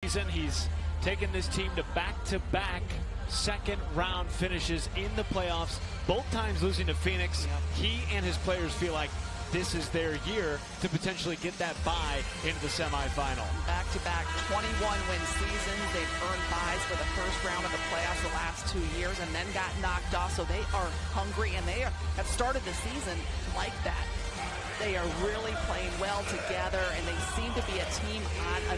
season. He's taken this team to back-to-back second-round finishes in the playoffs, both times losing to Phoenix. He and his players feel like this is their year to potentially get that bye into the semifinal. Back-to-back 21-win seasons. They've earned byes for the first round of the playoffs the last 2 years and then got knocked off. So they are hungry, and they have started the season like that. They are really playing well together, and they seem to be a team on a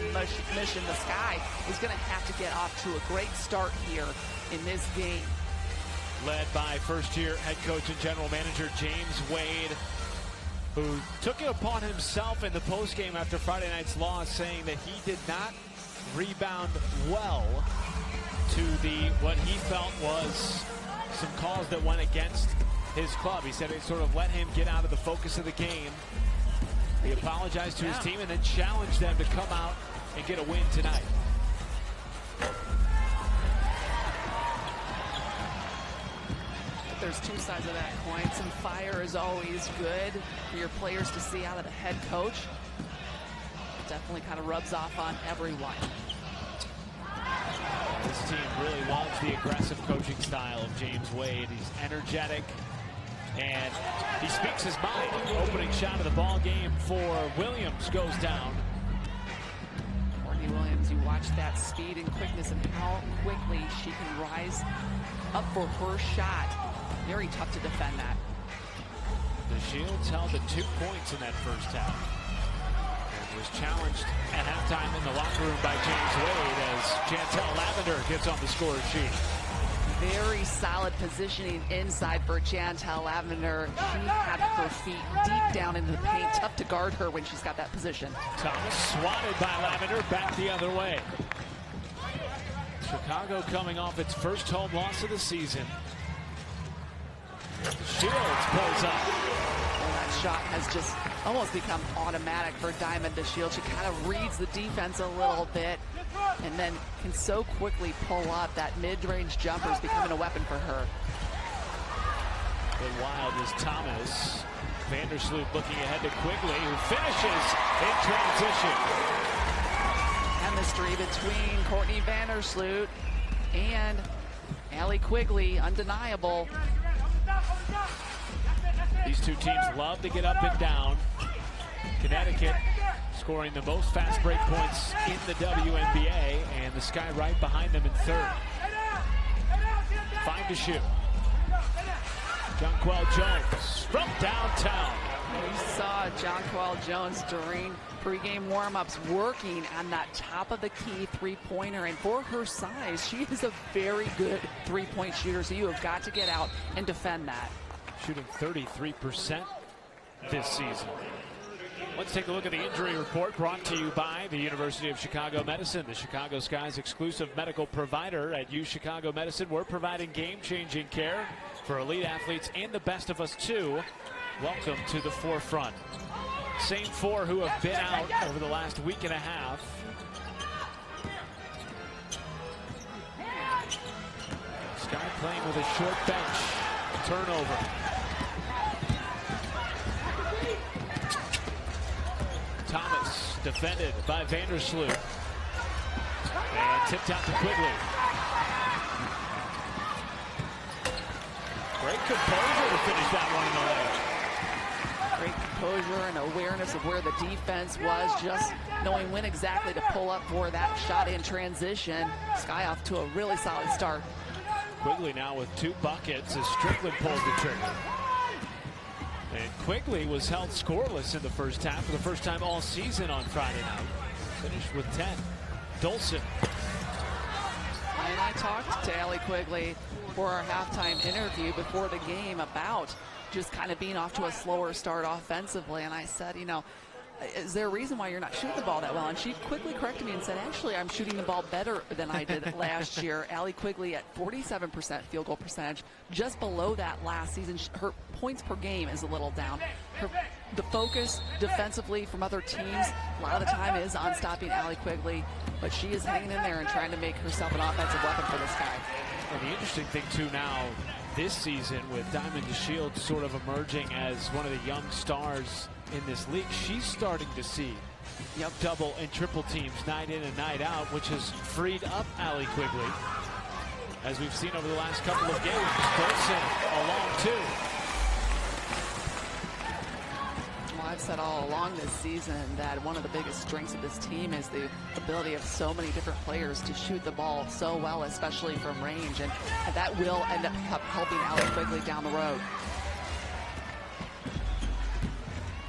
mission. The Sky is going to have to get off to a great start here in this game. Led by first-year head coach and general manager James Wade, who took it upon himself in the postgame after Friday night's loss, saying that he did not rebound well to what he felt was some calls that went against his club. He said it sort of let him get out of the focus of the game. He apologized to his team and then challenged them to come out and get a win tonight. There's two sides of that coin. Some fire is always good for your players to see out of the head coach. It definitely kind of rubs off on everyone. This team really loves the aggressive coaching style of James Wade. He's energetic, and he speaks his mind. Opening shot of the ball game for Williams goes down. Courtney Williams, you watch that speed and quickness and how quickly she can rise up for her shot. Very tough to defend that. The Shields held to 2 points in that first half. And was challenged at halftime in the locker room by James Wade as Chantel Lavender gets on the score sheet. Very solid positioning inside for Chantel Lavender. She had her feet deep down into the paint. Tough to guard her when she's got that position. Thomas swatted by Lavender, back the other way. Chicago coming off its first home loss of the season. Shields pulls up. Well, that shot has just almost become automatic for Diamond DeShields. She kind of reads the defense a little bit and then can so quickly pull up. That mid-range jumper is becoming a weapon for her. But wild is Thomas. Vandersloot looking ahead to Quigley, who finishes in transition. Chemistry between Courtney Vandersloot and Allie Quigley, undeniable. These two teams love to get up and down. Connecticut scoring the most fast break points in the WNBA, and the Sky right behind them in third. 5 to shoot. Jonquel Jones from downtown. We saw Jonquel Jones during pregame warm-ups working on that top of the key three-pointer, and for her size, she is a very good three-point shooter, so you have got to get out and defend that. Shooting 33% this season. Let's take a look at the injury report brought to you by the University of Chicago Medicine, the Chicago Sky's exclusive medical provider. At UChicago Medicine, we're providing game-changing care for elite athletes and the best of us too. Welcome to the forefront. Same four who have been out over the last week and a half. Sky playing with a short bench. Turnover. Thomas defended by Vandersloot. And tipped out to Quigley. Great composure to finish that one in the lane. Great composure and awareness of where the defense was, just knowing when exactly to pull up for that shot in transition. Sky off to a really solid start. Quigley now with 2 buckets as Strickland pulls the trigger. And Quigley was held scoreless in the first half for the first time all season on Friday night. Finished with 10. Dolson. And I talked to Allie Quigley for our halftime interview before the game about just kind of being off to a slower start offensively. And I said, you know, is there a reason why you're not shooting the ball that well? And she quickly corrected me and said, actually, I'm shooting the ball better than I did last year. Allie Quigley at 47% field goal percentage, just below that last season. Her points per game is a little down. The focus defensively from other teams a lot of the time is on stopping Allie Quigley, but she is hanging in there and trying to make herself an offensive weapon for this guy. And the interesting thing, too, now this season with Diamond DeShields sort of emerging as one of the young stars in this league, she's starting to see double and triple teams night in and night out, which has freed up Allie Quigley, as we've seen over the last couple of games. Dolson along too. Well, I've said all along this season that one of the biggest strengths of this team is the ability of so many different players to shoot the ball so well, especially from range, and that will end up helping Allie Quigley down the road.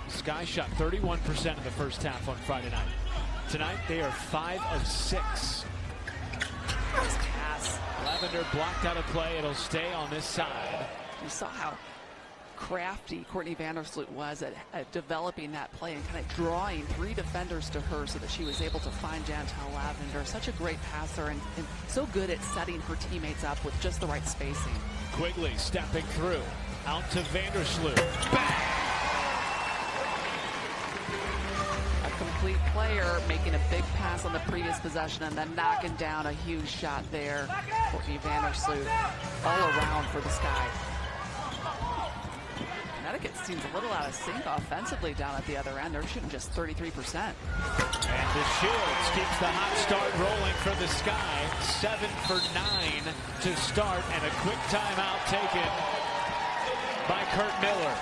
Sky shot 31% in the first half on Friday night. Tonight they are 5 of 6. Nice pass. Lavender blocked out of play. It'll stay on this side. You saw how crafty Courtney Vandersloot was at developing that play and kind of drawing 3 defenders to her so that she was able to find Jantel Lavender. Such a great passer and so good at setting her teammates up with just the right spacing. Quigley stepping through. Out to Vandersloot. Bang! Complete player making a big pass on the previous possession and then knocking down a huge shot there. Courtney Vandersloot all around for the Sky. Connecticut seems a little out of sync offensively down at the other end. They're shooting just 33%. And the Shields keeps the hot start rolling for the Sky. 7 for 9 to start, and a quick timeout taken by Kurt Miller.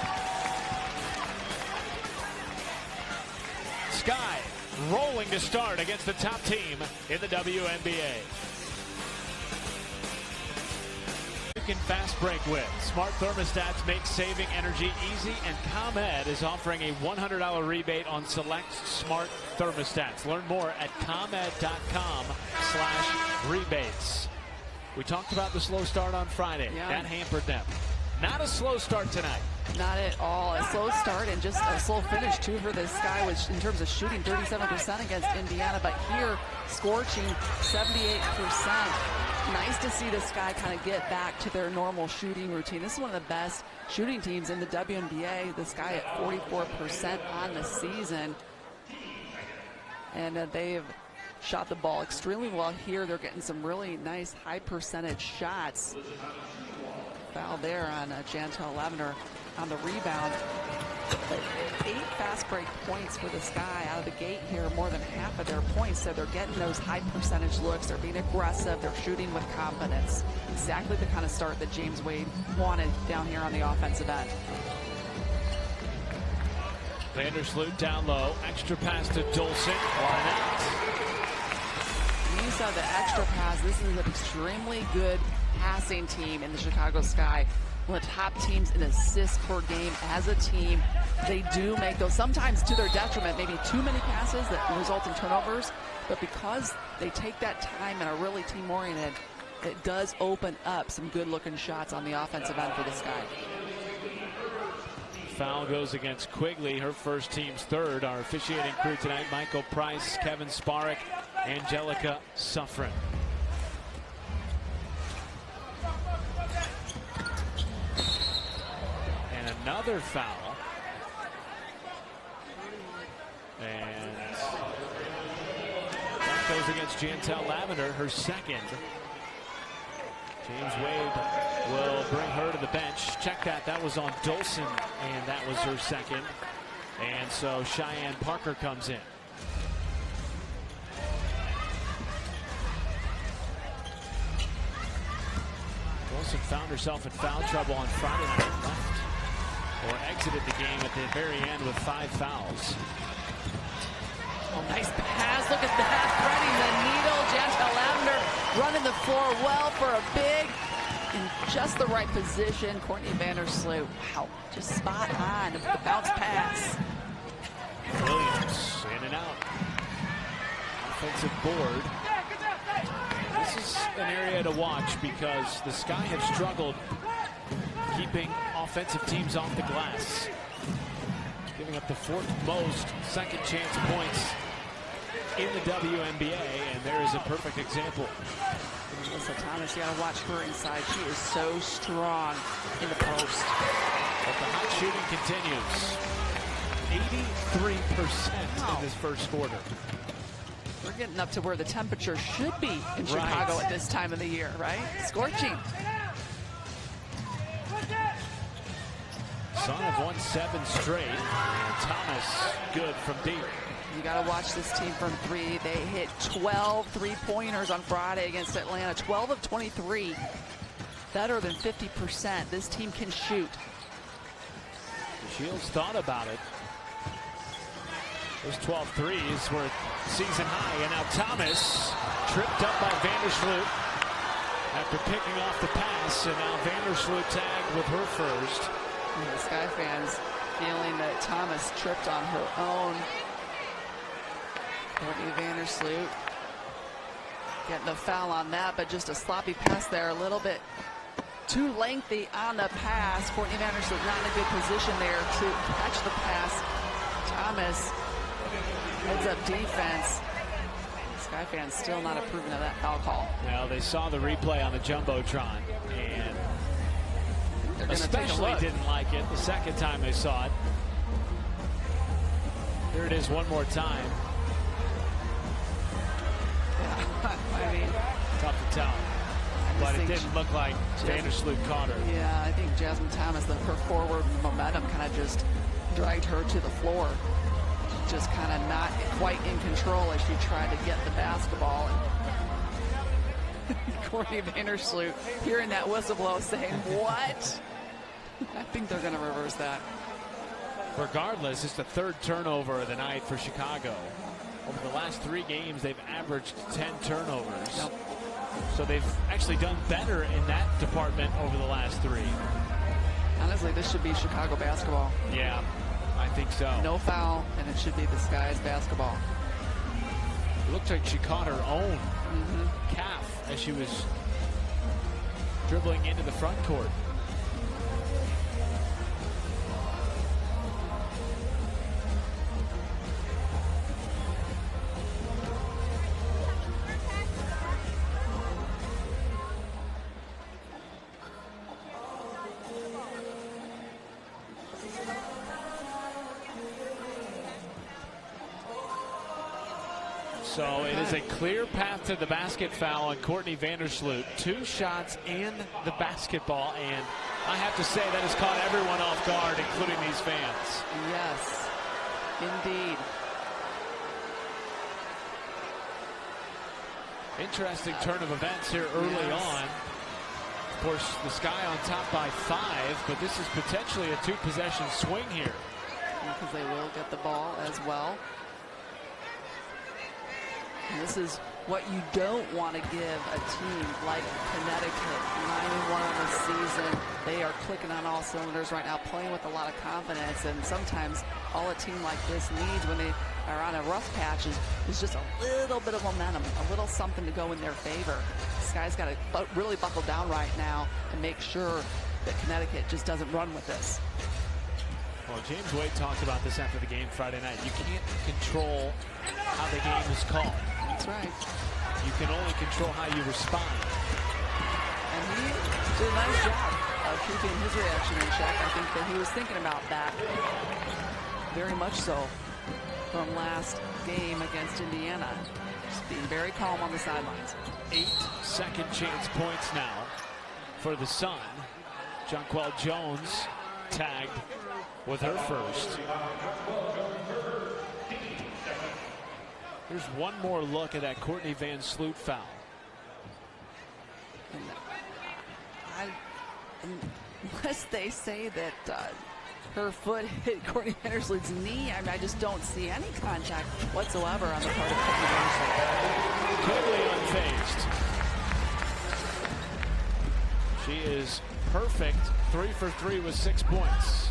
Sky rolling to start against the top team in the WNBA. You can fast break with. Smart thermostats make saving energy easy, and ComEd is offering a $100 rebate on select smart thermostats. Learn more at ComEd.com/rebates. We talked about the slow start on Friday. Yeah. That hampered them. Not a slow start tonight. Not at all. A slow start and just a slow finish too for the Sky, which in terms of shooting 37% against Indiana, but here scorching 78%. Nice to see the Sky kind of get back to their normal shooting routine. This is one of the best shooting teams in the WNBA. The Sky at 44% on the season, and they've shot the ball extremely well here. They're getting some really nice high percentage shots. Foul there on Jantel Lavender on the rebound. But 8 fast break points for the Sky out of the gate here, more than half of their points. So they're getting those high percentage looks. They're being aggressive. They're shooting with confidence. Exactly the kind of start that James Wade wanted down here on the offensive end. Vandersloot down low. Extra pass to Dolson. Why not? You saw the extra pass. This is an extremely good passing team in the Chicago Sky. One of the top teams in assists per game as a team. They do make those, sometimes to their detriment, maybe too many passes that result in turnovers, but because they take that time and are really team-oriented, it does open up some good-looking shots on the offensive end for the Sky. Foul goes against Quigley, her first, team's third. Our officiating crew tonight: Michael Price, Kevin Sparek, Angelica Suffren. And another foul. And that goes against Jantel Lavender, her second. James Wade will bring her to the bench. Check that. That was on Dolson, and that was her second. And so Cheyenne Parker comes in. Dolson found herself in foul trouble on Friday night, left or exited the game at the very end with 5 fouls. Oh, nice pass. Look at that. Threading the needle. Jantel Lavender running the floor well for a big in just the right position. Courtney Vandersloot. Wow. Just spot on. The bounce pass. Williams in and out. Offensive board. This is an area to watch because the Sky have struggled keeping offensive teams off the glass, giving up the 4th most second chance points in the WNBA, and there is a perfect example. Alyssa Thomas, you gotta watch her inside. She is so strong in the post. But the hot shooting continues. 83% in this first quarter. We're getting up to where the temperature should be in Chicago at this time of the year, right? Scorching. Son have won 7 straight, and Thomas good from deep. You got to watch this team from three. They hit 12 three-pointers on Friday against Atlanta, 12 of 23. Better than 50%. This team can shoot. Shields thought about it. Those 12 threes were season high, and now Thomas tripped up by Vandersloot after picking off the pass, and now Vandersloot tagged with her first. And the Sky fans feeling that Thomas tripped on her own. Courtney Vandersloot getting the foul on that, but just a sloppy pass there, a little bit too lengthy on the pass. Courtney Vandersloot not in a good position there to catch the pass. Thomas heads up defense. Sky fans still not approving of that foul call. Well, they saw the replay on the Jumbotron and especially didn't like it the second time they saw it. Here it is one more time. I mean, tough to tell, but it didn't look like Vandersloot caught her. Yeah, I think Jasmine Thomas, her forward momentum kind of just dragged her to the floor. Just kind of not quite in control as she tried to get the basketball. And Courtney Vandersloot hearing that whistle blow saying, what? I think they're going to reverse that. Regardless, it's the third turnover of the night for Chicago. Over the last 3 games, they've averaged 10 turnovers. Nope. So they've actually done better in that department over the last 3. Honestly, this should be Chicago basketball. Yeah, I think so. No foul, and it should be the Sky's basketball. It looked like she caught her own calf as she was dribbling into the front court. So it is a clear path to the basket foul on Courtney Vandersloot. 2 shots and the basketball, and I have to say that has caught everyone off guard, including these fans. Yes, indeed. Interesting turn of events here early on. Of course, the Sky on top by 5, but this is potentially a 2-possession swing here. Because they will get the ball as well. And this is what you don't want to give a team like Connecticut. 9-1 on the season. They are clicking on all cylinders right now, playing with a lot of confidence. And sometimes all a team like this needs when they are on a rough patch is just a little bit of momentum, a little something to go in their favor. Sky's got to really buckle down right now and make sure that Connecticut just doesn't run with this. Well, James Wade talked about this after the game Friday night. You can't control how the game is called. That's right. You can only control how you respond. And he did a nice job of keeping his reaction in check. I think that he was thinking about that very much so from last game against Indiana. Just being very calm on the sidelines. 8 second chance points now for the Sun. Jonquel Jones tagged with her first. Here's one more look at that Courtney Vandersloot foul. Unless they say that her foot hit Courtney Vandersloot's knee, I just don't see any contact whatsoever on the part of Courtney Vandersloot. Totally unfazed. She is perfect. 3 for 3 with 6 points.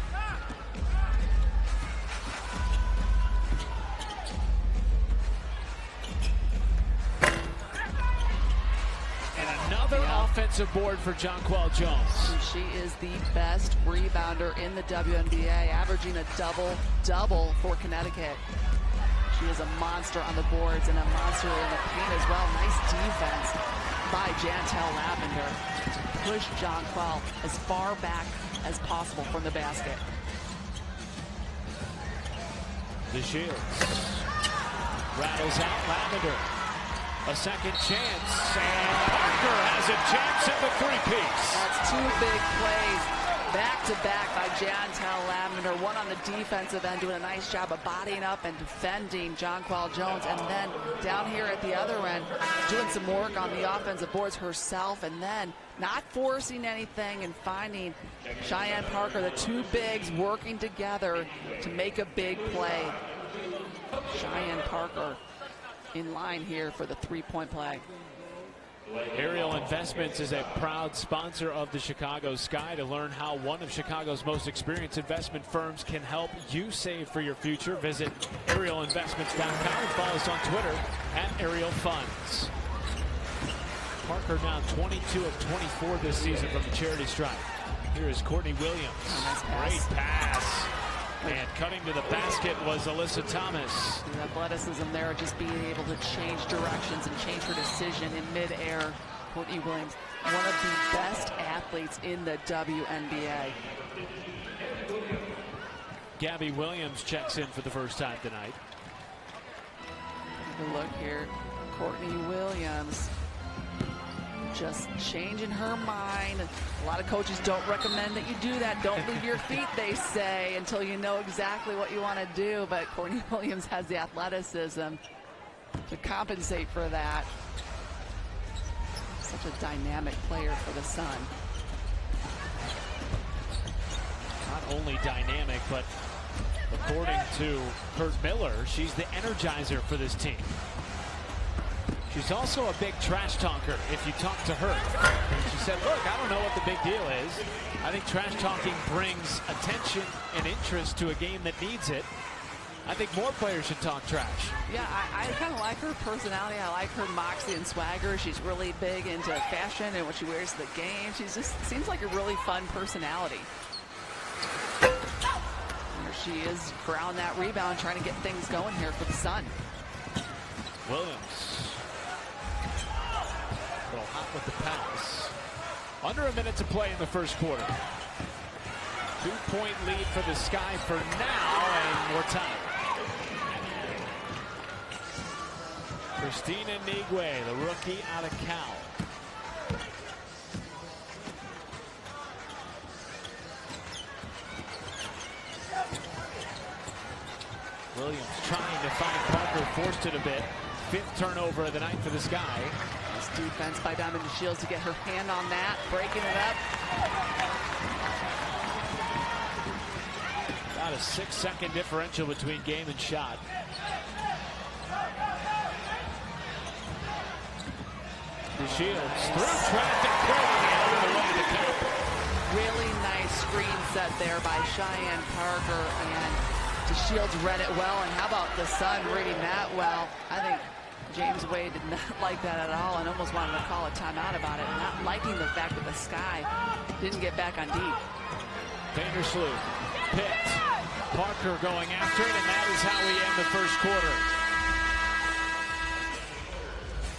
Offensive board for Jonquel Jones. She is the best rebounder in the WNBA, averaging a double-double for Connecticut. She is a monster on the boards and a monster in the paint as well. Nice defense by Jantel Lavender to push Jonquel as far back as possible from the basket. DeShields rattles out Lavender. A second chance, and Parker has a chance at the 3-piece. That's 2 big plays Back-to-back by Jantel Lavender. One on the defensive end, doing a nice job of bodying up and defending Jonquel Jones. And then down here at the other end, doing some work on the offensive boards herself. And then not forcing anything and finding Cheyenne Parker, the two bigs working together to make a big play. Cheyenne Parker in line here for the three-point play. Ariel Investments is a proud sponsor of the Chicago Sky. To learn how one of Chicago's most experienced investment firms can help you save for your future, visit ArielInvestments.com and follow us on Twitter @ArielFunds. Parker now 22 of 24 this season from the charity stripe. Here is Courtney Williams. Nice pass. Great pass. And cutting to the basket was Alyssa Thomas. The athleticism there, just being able to change directions and change her decision in midair. Courtney Williams, one of the best athletes in the WNBA. Gabby Williams checks in for the first time tonight. Take a look here. Courtney Williams just changing her mind. A lot of coaches don't recommend that you do that. Don't leave your feet, they say, until you know exactly what you want to do. But Courtney Williams has the athleticism to compensate for that. Such a dynamic player for the Sun. Not only dynamic, but according to Kurt Miller, she's the energizer for this team. She's also a big trash talker if you talk to her. And she said, look, I don't know what the big deal is. I think trash talking brings attention and interest to a game that needs it. I think more players should talk trash. Yeah, I kind of like her personality. I like her moxie and swagger. She's really big into fashion and what she wears to the game. She just seems like a really fun personality. There she is, around that rebound, trying to get things going here for the Sun. Williams. A little hot with the pass. Under a minute to play in the first quarter. 2-point lead for the Sky for now, and more time. Christina Nigwe, the rookie out of Cal. Williams trying to find Parker, forced it a bit. 5th turnover of the night for the Sky. Nice defense by Diamond DeShields to get her hand on that, breaking it up. About a 6-second differential between game and shot. DeShields through traffic, curling out of the way to count. Really nice screen set there by Cheyenne Parker, and DeShields read it well. And how about the Sun reading that well? I think James Wade did not like that at all and almost wanted to call a timeout about it, not liking the fact that the Sky didn't get back on deep. Vandersloot picked. Parker going after it, and that is how we end the first quarter.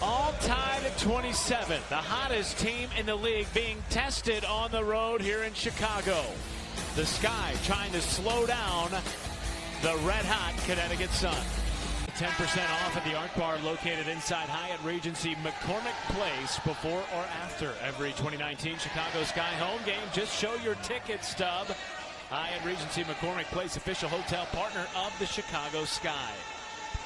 All tied at 27. The hottest team in the league being tested on the road here in Chicago. The Sky trying to slow down the red-hot Connecticut Sun. 10% off at the Art Bar located inside Hyatt Regency McCormick Place before or after every 2019 Chicago Sky home game. Just show your ticket stub. Hyatt Regency McCormick Place, official hotel partner of the Chicago Sky.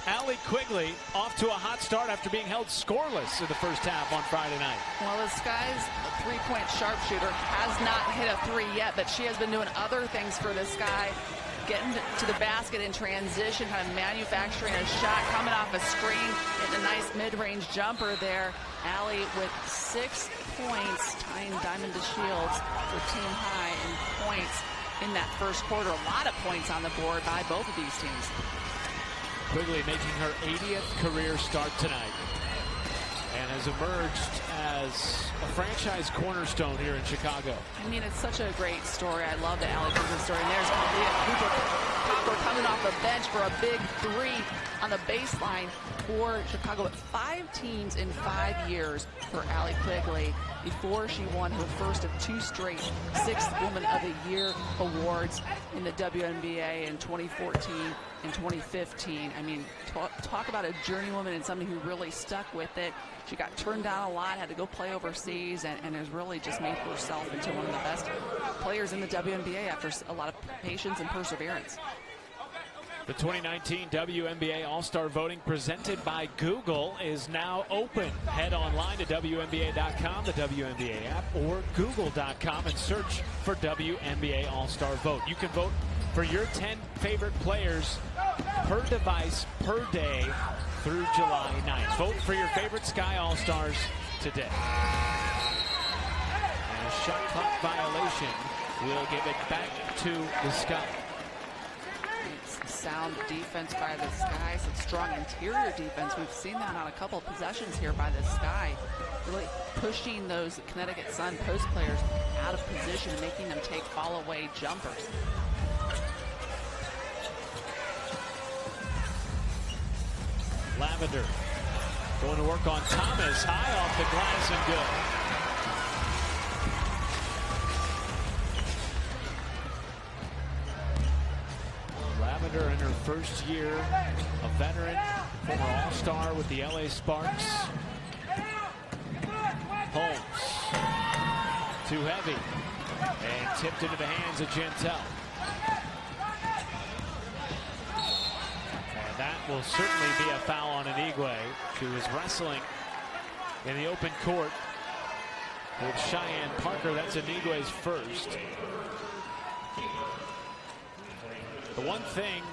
Allie Quigley off to a hot start after being held scoreless in the first half on Friday night. Well, the Sky's three-point sharpshooter has not hit a three yet, but she has been doing other things for the Sky, getting to the basket in transition, kind of manufacturing a shot, coming off a screen, getting a nice mid-range jumper there. Allie with 6 points, tying Diamond DeShields for team high in points in that first quarter. A lot of points on the board by both of these teams. Quigley making her 80th career start tonight and has emerged as a franchise cornerstone here in Chicago. I mean, it's such a great story. I love the Allie Quigley story. And there's Cooper coming off the bench for a big three on the baseline for Chicago. With 5 teams in 5 years for Allie Quigley before she won her first of 2 straight 6th Woman of the Year awards in the WNBA in 2014 in 2015. I mean, talk about a journeywoman and somebody who really stuck with it. She got turned down a lot, had to go play overseas, and has really just made herself into one of the best players in the WNBA after a lot of patience and perseverance. The 2019 WNBA All-Star voting presented by Google is now open. Head online to WNBA.com, the WNBA app, or Google.com and search for WNBA All-Star Vote. You can vote for your 10 favorite players per device per day through July 9th. Vote for your favorite Sky All-Stars today. And a shot clock violation will give it back to the Sky. Sound defense by the Sky, some strong interior defense. We've seen that on a couple of possessions here by the Sky, really pushing those Connecticut Sun post players out of position and making them take fall away jumpers. Lavender going to work on Thomas, high off the glass and good. Lavender in her first year, a veteran, former All-Star with the LA Sparks. Holmes, too heavy, and tipped into the hands of Gentile. And that will certainly be a foul on Anigwe. She was wrestling in the open court with Cheyenne Parker. That's Anigwe's first. The one thing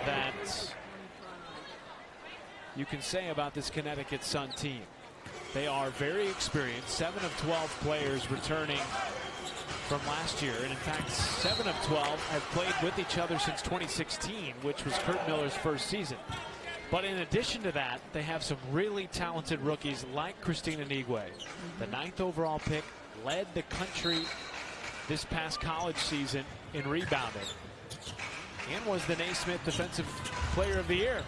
that you can say about this Connecticut Sun team, they are very experienced. 7 of 12 players returning from last year. And in fact, 7 of 12 have played with each other since 2016, which was Kurt Miller's first season. But in addition to that, they have some really talented rookies like Christina Anigwe. The 9th overall pick, led the country this past college season in rebounding, and was the Naismith Defensive Player of the Year.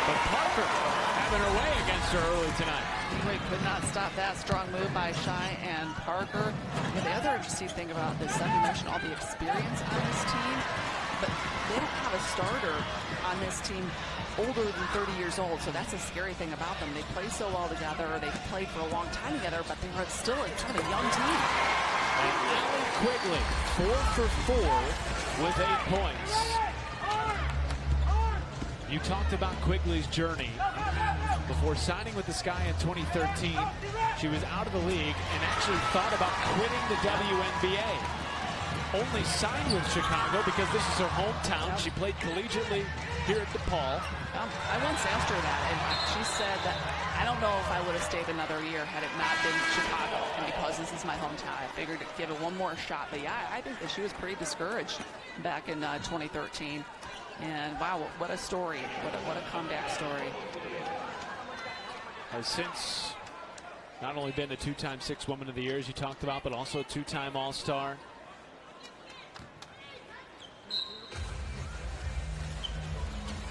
But Parker having her way against her early tonight. Anigwe could not stop that strong move by Cheyenne Parker. And the other interesting thing about this, you mentioned all the experience on this team, but they don't have a starter on this team older than 30 years old, so that's a scary thing about them. They play so well together, they've played for a long time together, but they are still kind of a young team. And Allie Quigley, 4 for 4 with 8 points. You talked about Quigley's journey. Before signing with the Sky in 2013, she was out of the league and actually thought about quitting the WNBA. Only signed with Chicago because this is her hometown. She played collegiately here at DePaul. I once asked her that, and she said that, I don't know if I would have stayed another year had it not been Chicago, and because this is my hometown, I figured to give it one more shot. But yeah, I think that she was pretty discouraged back in 2013. And wow, what a story. What a comeback story. Has since not only been the 2-time Sixth Woman of the Year, as you talked about, but also a 2-time All-Star.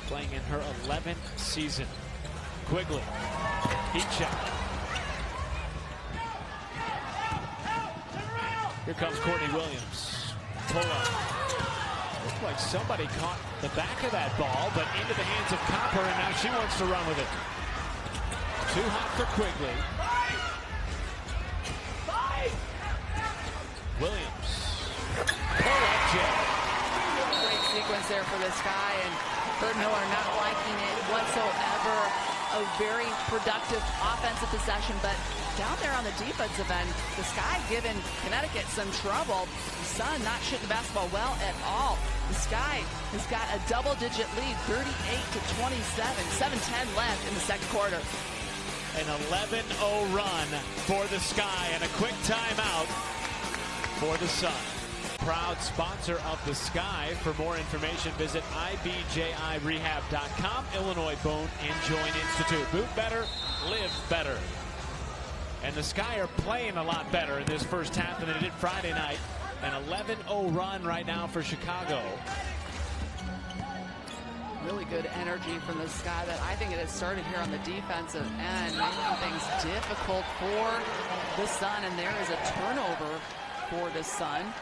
Playing in her 11th season. Quigley, heat check. Here comes Courtney Williams. Pull up. Looked like somebody caught the back of that ball, but into the hands of Copper, and now she wants to run with it. Too hot for Quigley. Williams. Pull up, Jay. Great sequence there for this guy, and Kurt Miller not liking it whatsoever. A very productive offensive possession, but down there on the defensive end, the Sky giving Connecticut some trouble. The Sun not shooting the basketball well at all. The Sky has got a double-digit lead, 38-27, 7:10 left in the second quarter. An 11-0 run for the Sky and a quick timeout for the Sun. Proud sponsor of the Sky. For more information, visit ibjirehab.com. Illinois Bone and Joint Institute. Move better, live better. And the Sky are playing a lot better in this first half than they did Friday night. An 11-0 run right now for Chicago. Really good energy from the Sky, that I think it has started here on the defensive end, making things difficult for the Sun, and there is a turnover for the Sun.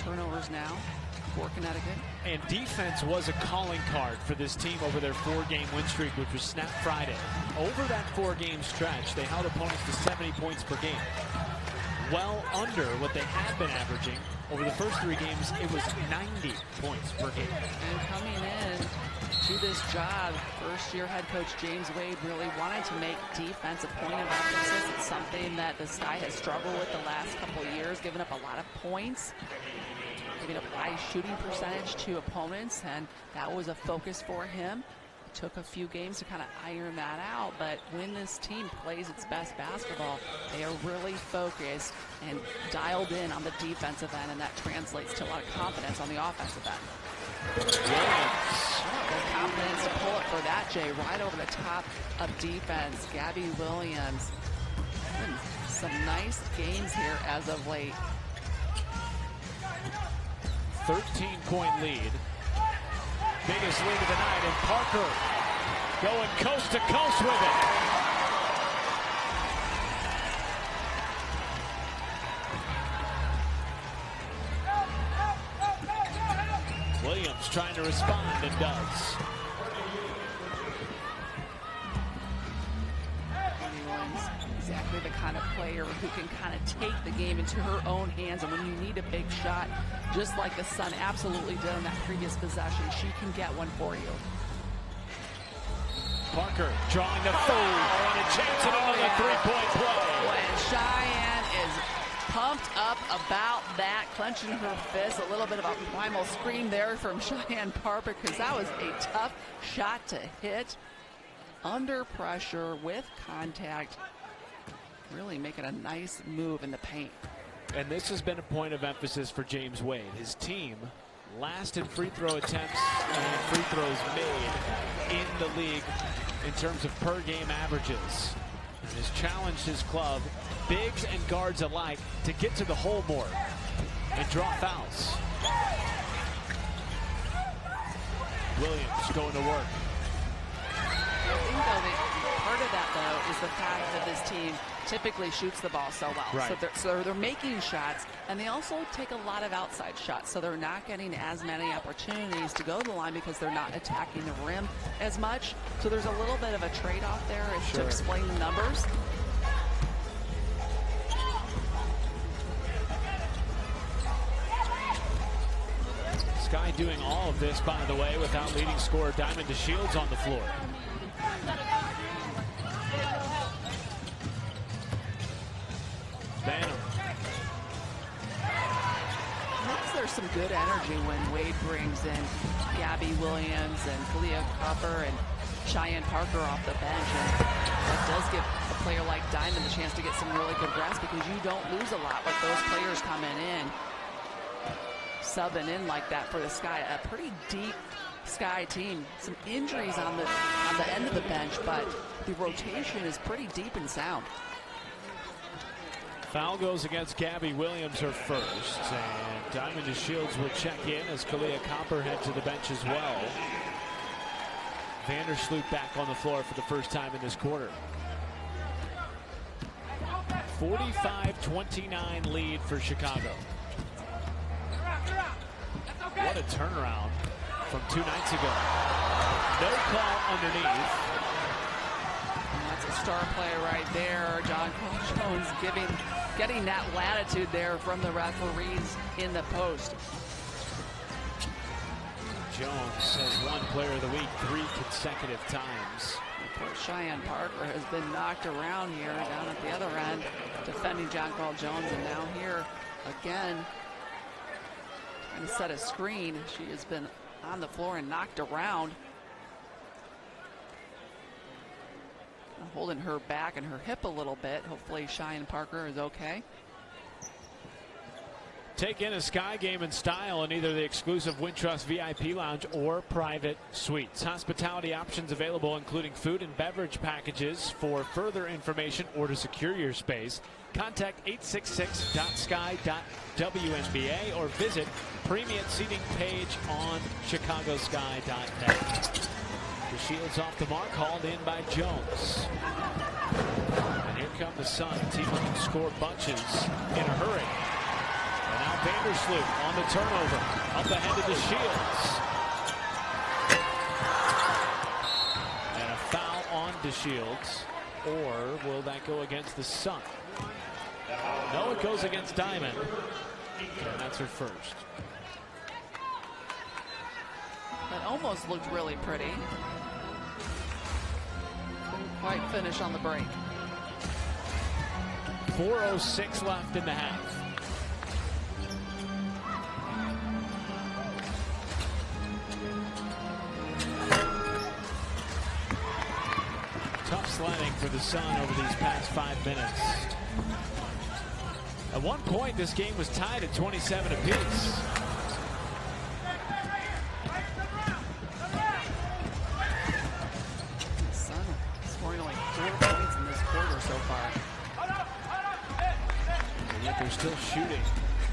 turnovers now for Connecticut. And defense was a calling card for this team over their 4-game win streak, which was snapped Friday. Over that 4-game stretch, they held opponents to 70 points per game. Well under what they had been averaging. Over the first 3 games, it was 90 points per game. And coming in to this job, first-year head coach James Wade really wanted to make defense a point of emphasis. It's something that the Sky has struggled with the last couple of years, giving up a lot of points, giving up high shooting percentage to opponents, and that was a focus for him. It took a few games to kind of iron that out, but when this team plays its best basketball, they are really focused and dialed in on the defensive end, and that translates to a lot of confidence on the offensive end. The confidence to pull it for that, Jay, right over the top of defense. Gabby Williams. Some nice games here as of late. 13-point lead. Biggest lead of the night, and Parker going coast to coast with it. Williams trying to respond and does. Exactly the kind of player who can kind of take the game into her own hands, and when you need a big shot, just like the Sun absolutely did on that previous possession, she can get one for you. Parker drawing the foul, and a chance at another three-point play. When Cheyenne is pumped up about that, clenching her fist, a little bit of a primal scream there from Cheyenne Parker, because that was a tough shot to hit under pressure with contact. Really making a nice move in the paint. And this has been a point of emphasis for James Wade. His team last in free throw attempts and free throws made in the league in terms of per game averages. He has challenged his club, bigs and guards alike, to get to the hole more and draw fouls. Williams going to work. I think, though, part of that, though, is the fact that this team typically shoots the ball so well. Right. So they're making shots, and they also take a lot of outside shots. So they're not getting as many opportunities to go to the line because they're not attacking the rim as much. So there's a little bit of a trade-off there to explain the numbers. Sky doing all of this, by the way, without leading scorer Diamond DeShields on the floor. Banham. There's some good energy when Wade brings in Gabby Williams and Kalia Copper and Cheyenne Parker off the bench. And that does give a player like Diamond the chance to get some really good reps, because you don't lose a lot with those players coming in, subbing in like that for the Sky. A pretty deep Sky team. Some injuries on the end of the bench, but the rotation is pretty deep and sound. Foul goes against Gabby Williams, her first, and Diamond DeShields will check in as Kalia Copper heads to the bench as well. Vandersloot back on the floor for the first time in this quarter. 45-29 lead for Chicago. What a turnaround from 2 nights ago. No call underneath. And that's a star play right there. John Jones getting that latitude there from the referees in the post. Jones has won Player of the Week 3 consecutive times. Poor Cheyenne Parker has been knocked around here down at the other end, defending John Carl Jones, and now here again trying to set a screen. She has been on the floor and knocked around. Holding her back and her hip a little bit. Hopefully Cheyenne Parker is okay. Take in a Sky game in style in either the exclusive Wintrust VIP Lounge or private suites. Hospitality options available, including food and beverage packages. For further information or to secure your space, contact 866.sky.WNBA or visit premium seating page on chicagosky.net. DeShields off the mark, hauled in by Jones. And here come the Sun, a team that can score bunches in a hurry. And now Vandersloot on the turnover. Up ahead to the Shields. And a foul on DeShields. Or will that go against the Sun? No, it goes against Diamond. And that's her first. That almost looked really pretty. Couldn't quite finish on the break. 4:06 left in the half. Tough sledding for the Sun over these past 5 minutes. At one point, this game was tied at 27 apiece. The Sun scoring only 4 points in this quarter so far. And yet they're still shooting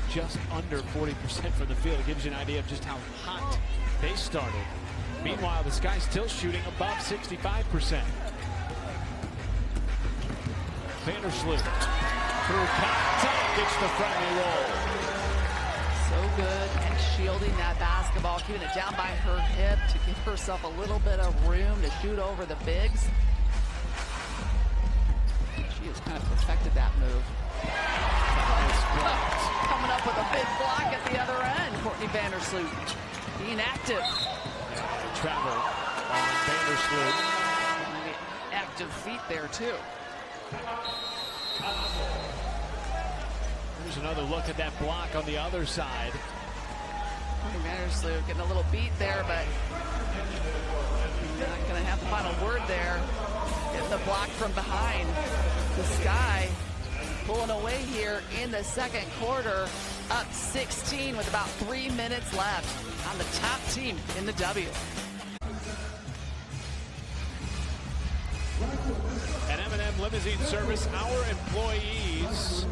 just under 40% from the field. It gives you an idea of just how hot they started. Meanwhile, the Sky's still shooting above 65%. Vandersloot through contact, gets the friendly roll. So good at shielding that basketball, keeping it down by her hip to give herself a little bit of room to shoot over the bigs. She has kind of perfected that move. Coming up with a big block at the other end. Courtney Vandersloot being active. Travel on Vandersloot. Maybe active feet there too. Here's another look at that block on the other side. Courtney Vandersloot getting a little beat there, but not going to have the final word there. Getting the block from behind. The Sky pulling away here in the second quarter, up 16 with about 3 minutes left on the top team in the W. At M&M Limousine Service, our employees.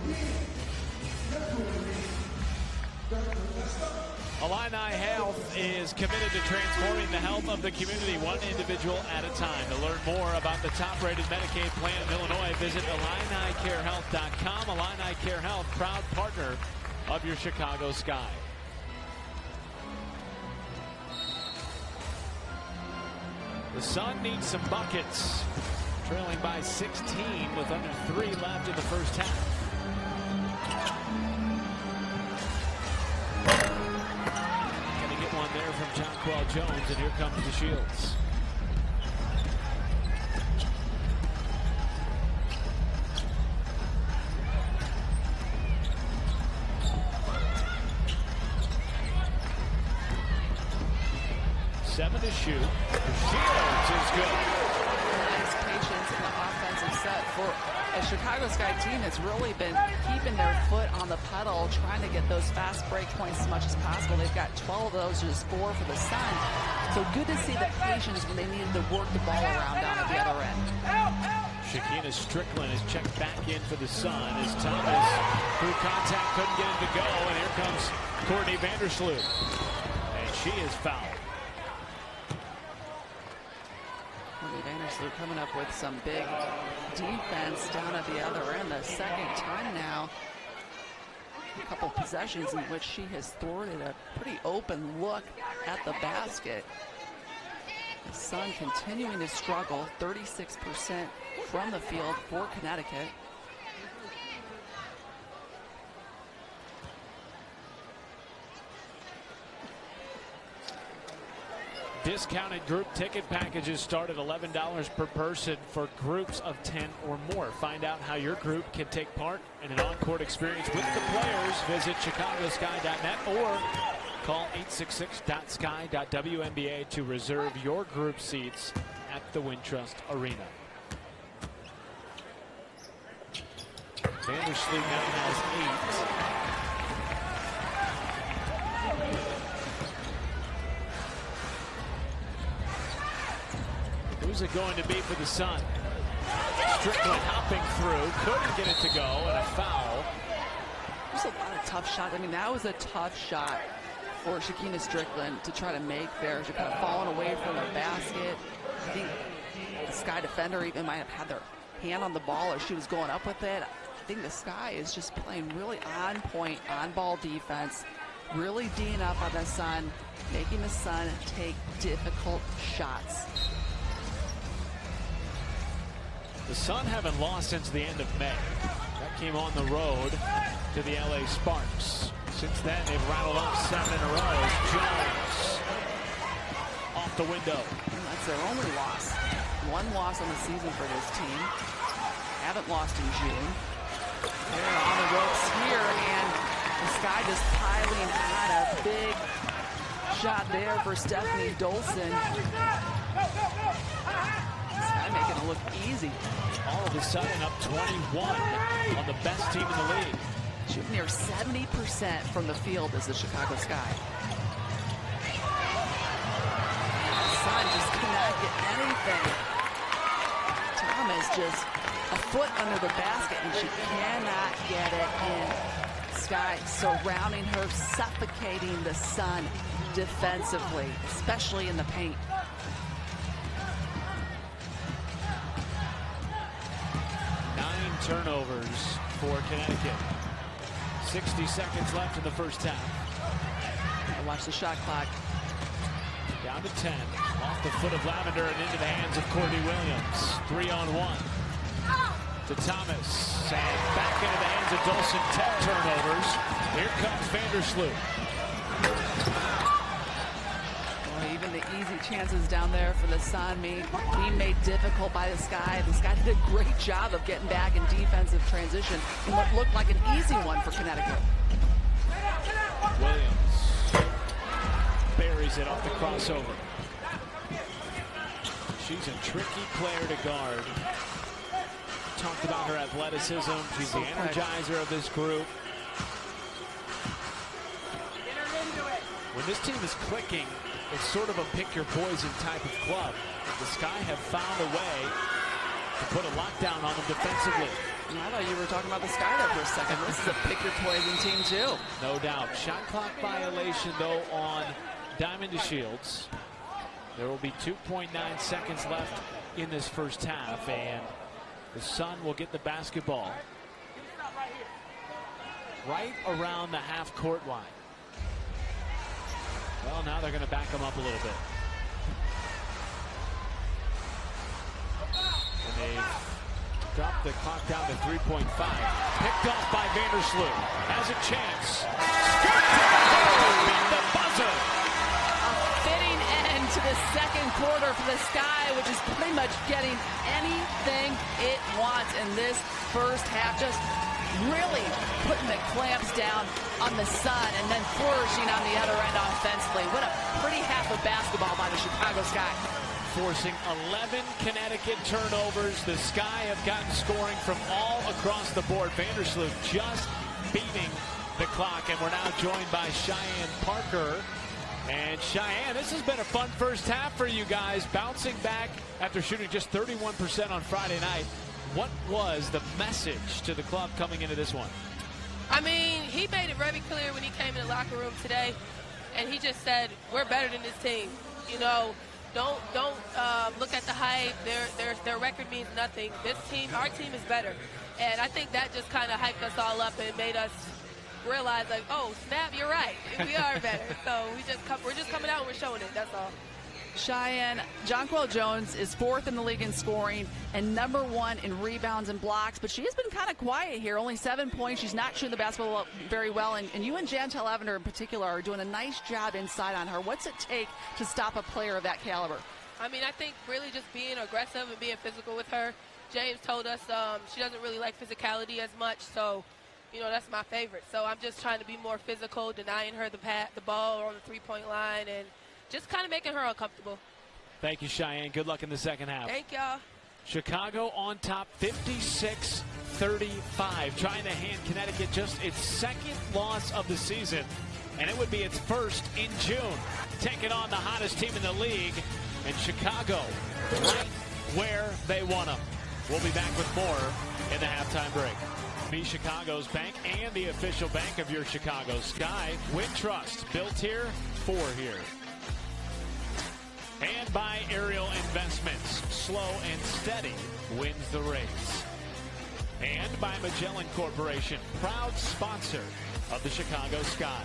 Illini Health is committed to transforming the health of the community one individual at a time. To learn more about the top-rated Medicaid plan in Illinois, visit IlliniCareHealth.com. Illini Care Health, proud partner of your Chicago Sky. The Sun needs some buckets. Trailing by 16 with under 3 left in the first half. Gonna get one there from Jonquel Jones, and here comes DeShields. Seven to shoot. DeShields is good. Patience in the offensive set for a Chicago Sky team that's really been keeping their foot on the pedal, trying to get those fast break points as much as possible. They've got 12 of those, just 4 for the Sun. So good to see the patience when they needed to work the ball around down at the other end. Shakina Strickland is checked back in for the Sun as Thomas, through contact, couldn't get it to go. And here comes Courtney Vandersloot. And she is fouled. Courtney Vandersloot coming up with some big defense down at the other end. The second time now. A couple possessions in which she has thwarted a pretty open look at the basket. The Sun continuing to struggle, 36% from the field for Connecticut. Discounted group ticket packages start at $11 per person for groups of 10 or more. Find out how your group can take part in an on-court experience with the players. Visit chicagosky.net or call 866.sky.WNBA to reserve your group seats at the Wintrust Arena. Vandersloot now has 8. Who's it going to be for the Sun? Strickland hopping through, couldn't get it to go, and a foul. There's a lot of tough shots. I mean, that was a tough shot for Shakina Strickland to try to make there. She kind of fallen away from the basket. I think the Sky defender even might have had their hand on the ball, or she was going up with it. think the Sky is just playing really on point, on ball defense, really D'ing up on the Sun, making the Sun take difficult shots. The Sun haven't lost since the end of May. That came on the road to the LA Sparks. Since then, they've rattled off 7 in a row. Jones off the window. And that's their only loss. One loss on the season for this team. Haven't lost in June. They're on the ropes here, and the Sky just piling on a big shot there for Stephanie Dolson. Sky making it look easy. All of a sudden up 21 on the best team in the league. Shooting near 70% from the field is the Chicago Sky. The Sun just cannot get anything. Thomas just a foot under the basket, and she cannot get it in. Sky surrounding her, suffocating the Sun defensively, especially in the paint. 9 turnovers for Connecticut. 60 seconds left in the first half. And watch the shot clock. Down to 10. Off the foot of Lavender and into the hands of Courtney Williams. 3-on-1 to Thomas. And back into the hands of Dolson. 10 turnovers. Here comes Vandersloot. Well, even the easy chances down there for the Sun being made difficult by the Sky. The Sky did a great job of getting back in defensive transition in what looked like an easy one for Connecticut. Williams buries it off the crossover. She's a tricky player to guard. Talked about her athleticism. She's the energizer of this group. When this team is clicking, it's sort of a pick-your-poison type of club. The Sky have found a way to put a lockdown on them defensively. I thought you were talking about the Sky there for a second. This is a pick-your-poison team, too. No doubt. Shot clock violation, though, on Diamond DeShields. There will be 2.9 seconds left in this first half, and the Sun will get the basketball right around the half-court line. Well, now they're going to back them up a little bit. And they've dropped the clock down to 3.5. Picked off by Vandersloot. Has a chance. Beat the buzzer. A fitting end to the second quarter for the Sky, which is pretty much getting anything it wants in this first half. Just really putting the clamps down on the Sun and then flourishing on the other end offensively. What a pretty half of basketball by the Chicago Sky. Forcing 11 Connecticut turnovers. The Sky have gotten scoring from all across the board. Vandersloot just beating the clock, and we're now joined by Cheyenne Parker. And Cheyenne, this has been a fun first half for you guys, bouncing back after shooting just 31% on Friday night. What was the message to the club coming into this one? I mean, he made it very clear when he came in the locker room today, and he just said, we're better than this team. You know, don't look at the hype. Their record means nothing. This team, our team is better. And I think that just kind of hyped us all up and made us realize, like, oh, snap, you're right. We are better. So we're just coming out and we're showing it. That's all. Cheyenne, Jonquel Jones is 4th in the league in scoring and number 1 in rebounds and blocks, but she has been kind of quiet here. Only 7 points. She's not shooting the basketball very well, and you and Jantel Lavender in particular are doing a nice job inside on her. What's it take to stop a player of that caliber? I mean, I think really just being aggressive and being physical with her. James told us she doesn't really like physicality as much, so you know, that's my favorite. So I'm just trying to be more physical, denying her the ball on the three-point line, and just kind of making her uncomfortable. Thank you, Cheyenne. Good luck in the second half. Thank y'all. Chicago on top, 56-35, trying to hand Connecticut just its second loss of the season, and it would be its first in June. Taking on the hottest team in the league, and Chicago right where they want them. We'll be back with more in the halftime break. Be Chicago's bank and the official bank of your Chicago Sky. Wintrust, built here, for here. And by Ariel Investments, slow and steady wins the race. And by Magellan Corporation, proud sponsor of the Chicago Sky.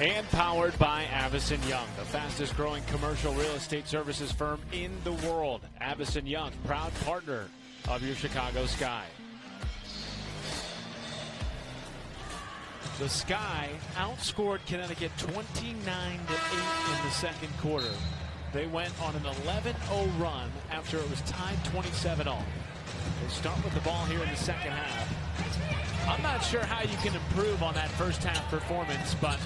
And powered by Avison Young, the fastest growing commercial real estate services firm in the world. Avison Young, proud partner of your Chicago Sky. The Sky outscored Connecticut 29-8 in the second quarter. They went on an 11-0 run after it was tied 27-all. They start with the ball here in the second half. I'm not sure how you can improve on that first half performance, but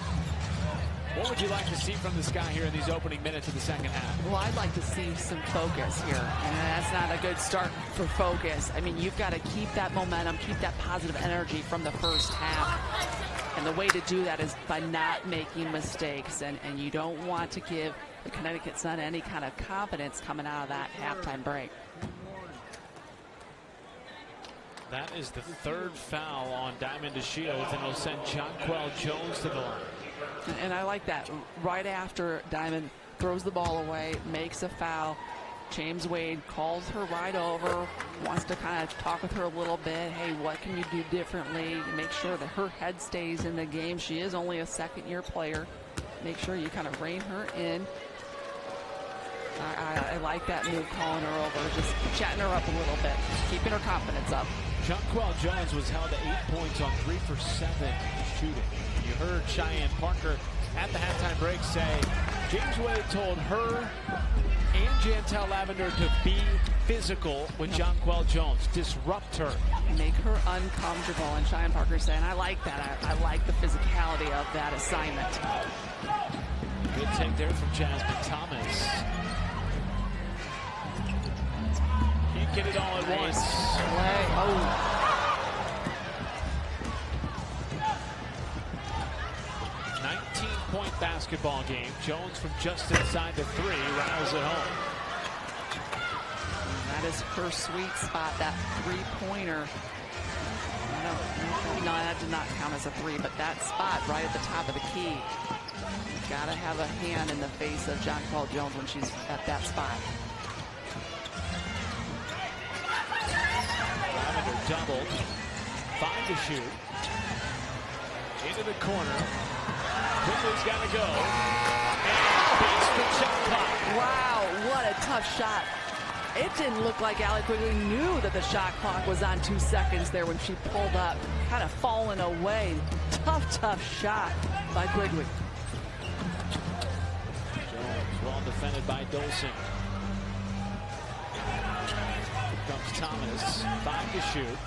what would you like to see from the Sky here in these opening minutes of the second half? Well, I'd like to see some focus here, and that's not a good start for focus. I mean, you've got to keep that momentum, keep that positive energy from the first half, and the way to do that is by not making mistakes, and you don't want to give the Connecticut Sun any kind of confidence coming out of that halftime break. That is the third foul on Diamond DeShields, and it'll send Jonquel Jones to the line. And I like that. Right after Diamond throws the ball away, makes a foul, James Wade calls her right over, wants to kind of talk with her a little bit. Hey, what can you do differently? Make sure that her head stays in the game. She is only a second-year player. Make sure you kind of rein her in. I like that move, calling her over, just chatting her up a little bit, keeping her confidence up. Jonquel Jones was held to 8 points on 3 for 7 shooting. You heard Cheyenne Parker at the halftime break say James Wade told her and Jantel Lavender to be physical with Jonquel Jones, disrupt her. Make her uncomfortable, and Cheyenne Parker saying, I like that. I like the physicality of that assignment. Good take there from Jasmine Thomas. Can't get it all at once. Play. Oh. 19-point basketball game. Jones from just inside the 3 rattles it home. That is her sweet spot, that three-pointer. No, that did not count as a 3, but that spot right at the top of the key. You've got to have a hand in the face of Jonquel Jones when she's at that spot. Lavender doubled. 5 to shoot. Into the corner. Quigley's got to go. And beats the shot clock. Wow, what a tough shot. It didn't look like Allie Quigley knew that the shot clock was on 2 seconds there when she pulled up. Kind of falling away. Tough shot by Quigley. Jones well defended by Dolson. Here comes Thomas. 5 to shoot.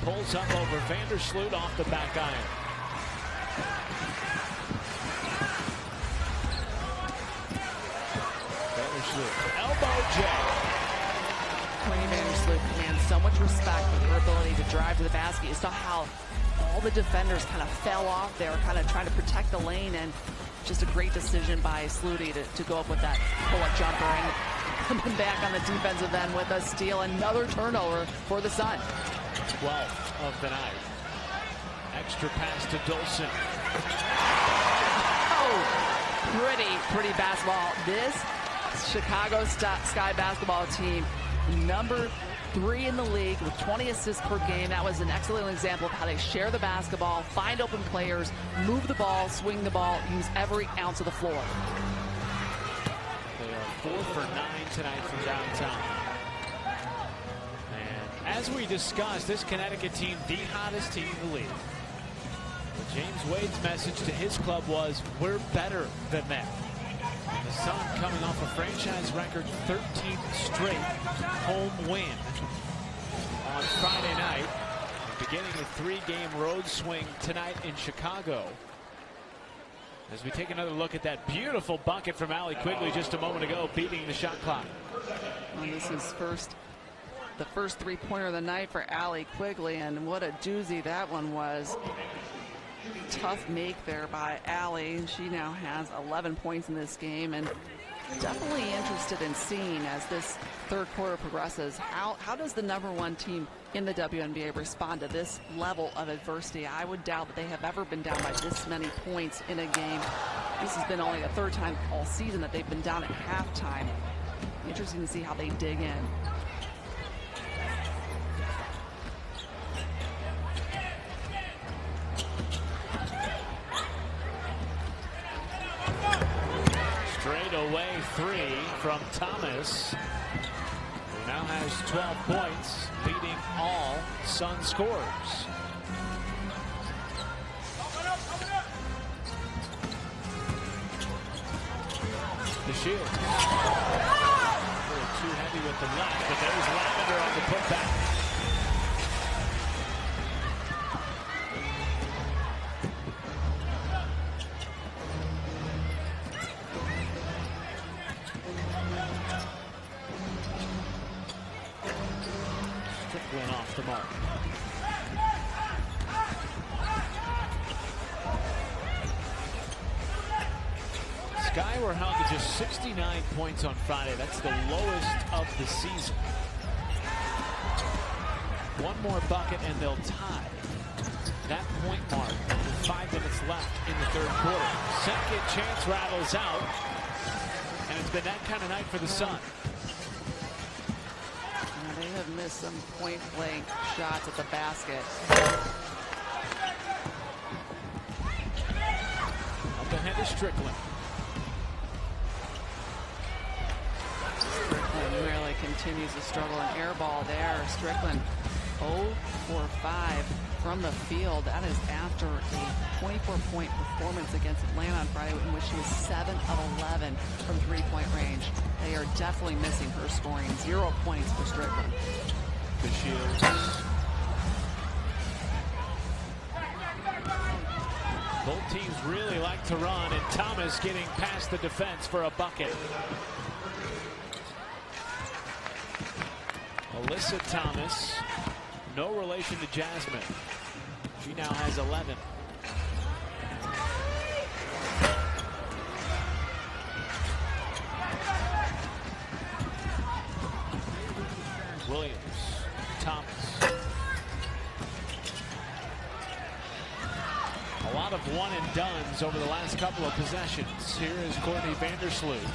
Pulls up over Vandersloot off the back iron. Vandersloot. Elbow jab. Queenie Vandersloot commands so much respect for her ability to drive to the basket. You saw how all the defenders kind of fell off there, kind of trying to protect the lane, and just a great decision by Sluty to go up with that pull-up jumper and coming back on the defensive end with a steal. Another turnover for the Sun. 12th of the night. Extra pass to Dolson. Oh, pretty basketball. This Chicago Sky basketball team, number 3 in the league with 20 assists per game. That was an excellent example of how they share the basketball, find open players, move the ball, swing the ball, use every ounce of the floor. They are 4 for 9 tonight from downtown. And as we discussed, this Connecticut team, the hottest team in the league. But James Wade's message to his club was, we're better than them. And the Sun coming off a franchise record 13th straight home win on Friday night, and beginning a 3-game road swing tonight in Chicago. As we take another look at that beautiful bucket from Allie Quigley just a moment ago, beating the shot clock. And this is the first three-pointer of the night for Allie Quigley, and what a doozy that one was. Tough make there by Allie. She now has 11 points in this game, and definitely interested in seeing as this third quarter progresses, how does the #1 team in the WNBA respond to this level of adversity? I would doubt that they have ever been down by this many points in a game. This has been only the 3rd time all season that they've been down at halftime. Interesting to see how they dig in. midway three from Thomas, who now has 12 points, leading all Sun scorers. DeShields. A little too heavy with the left, but there's Lavender on the putback. Strickland off the mark. Sky were held to just 69 points on Friday. That's the lowest of the season. One more bucket and they'll tie that point mark with 5 minutes left in the third quarter. Second chance rattles out, and it's been that kind of night for the Sun. They have missed some point-blank shots at the basket. Up ahead is Strickland. Strickland really continues to struggle. An air ball there. Strickland 0 for 5 from the field. That is after a 24-point performance against Atlanta on Friday, in which she was 7 of 11 from three-point range. They are definitely missing her scoring. 0 points for Strickland. DeShields. Both teams really like to run, and Thomas getting past the defense for a bucket. Alyssa Thomas, no relation to Jasmine. She now has 11. Williams, Thomas. A lot of one and dones over the last couple of possessions. Here is Courtney Vandersloot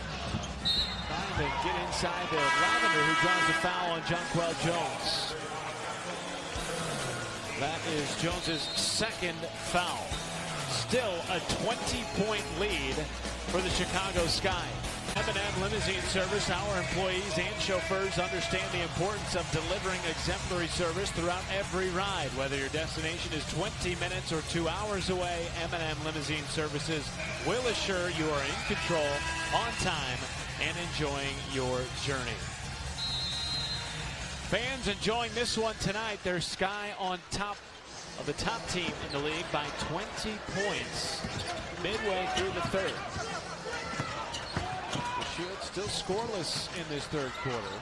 trying to get inside to Lavender, who draws a foul on Jonquel Jones. That is Jones's second foul. Still a 20-point lead for the Chicago Sky. M&M Limousine Service, our employees and chauffeurs understand the importance of delivering exemplary service throughout every ride. Whether your destination is 20 minutes or 2 hours away, M&M Limousine Services will assure you are in control, on time, and enjoying your journey. Fans enjoying this one tonight. Their Sky on top of the top team in the league by 20 points midway through the third. DeShields still scoreless in this third quarter.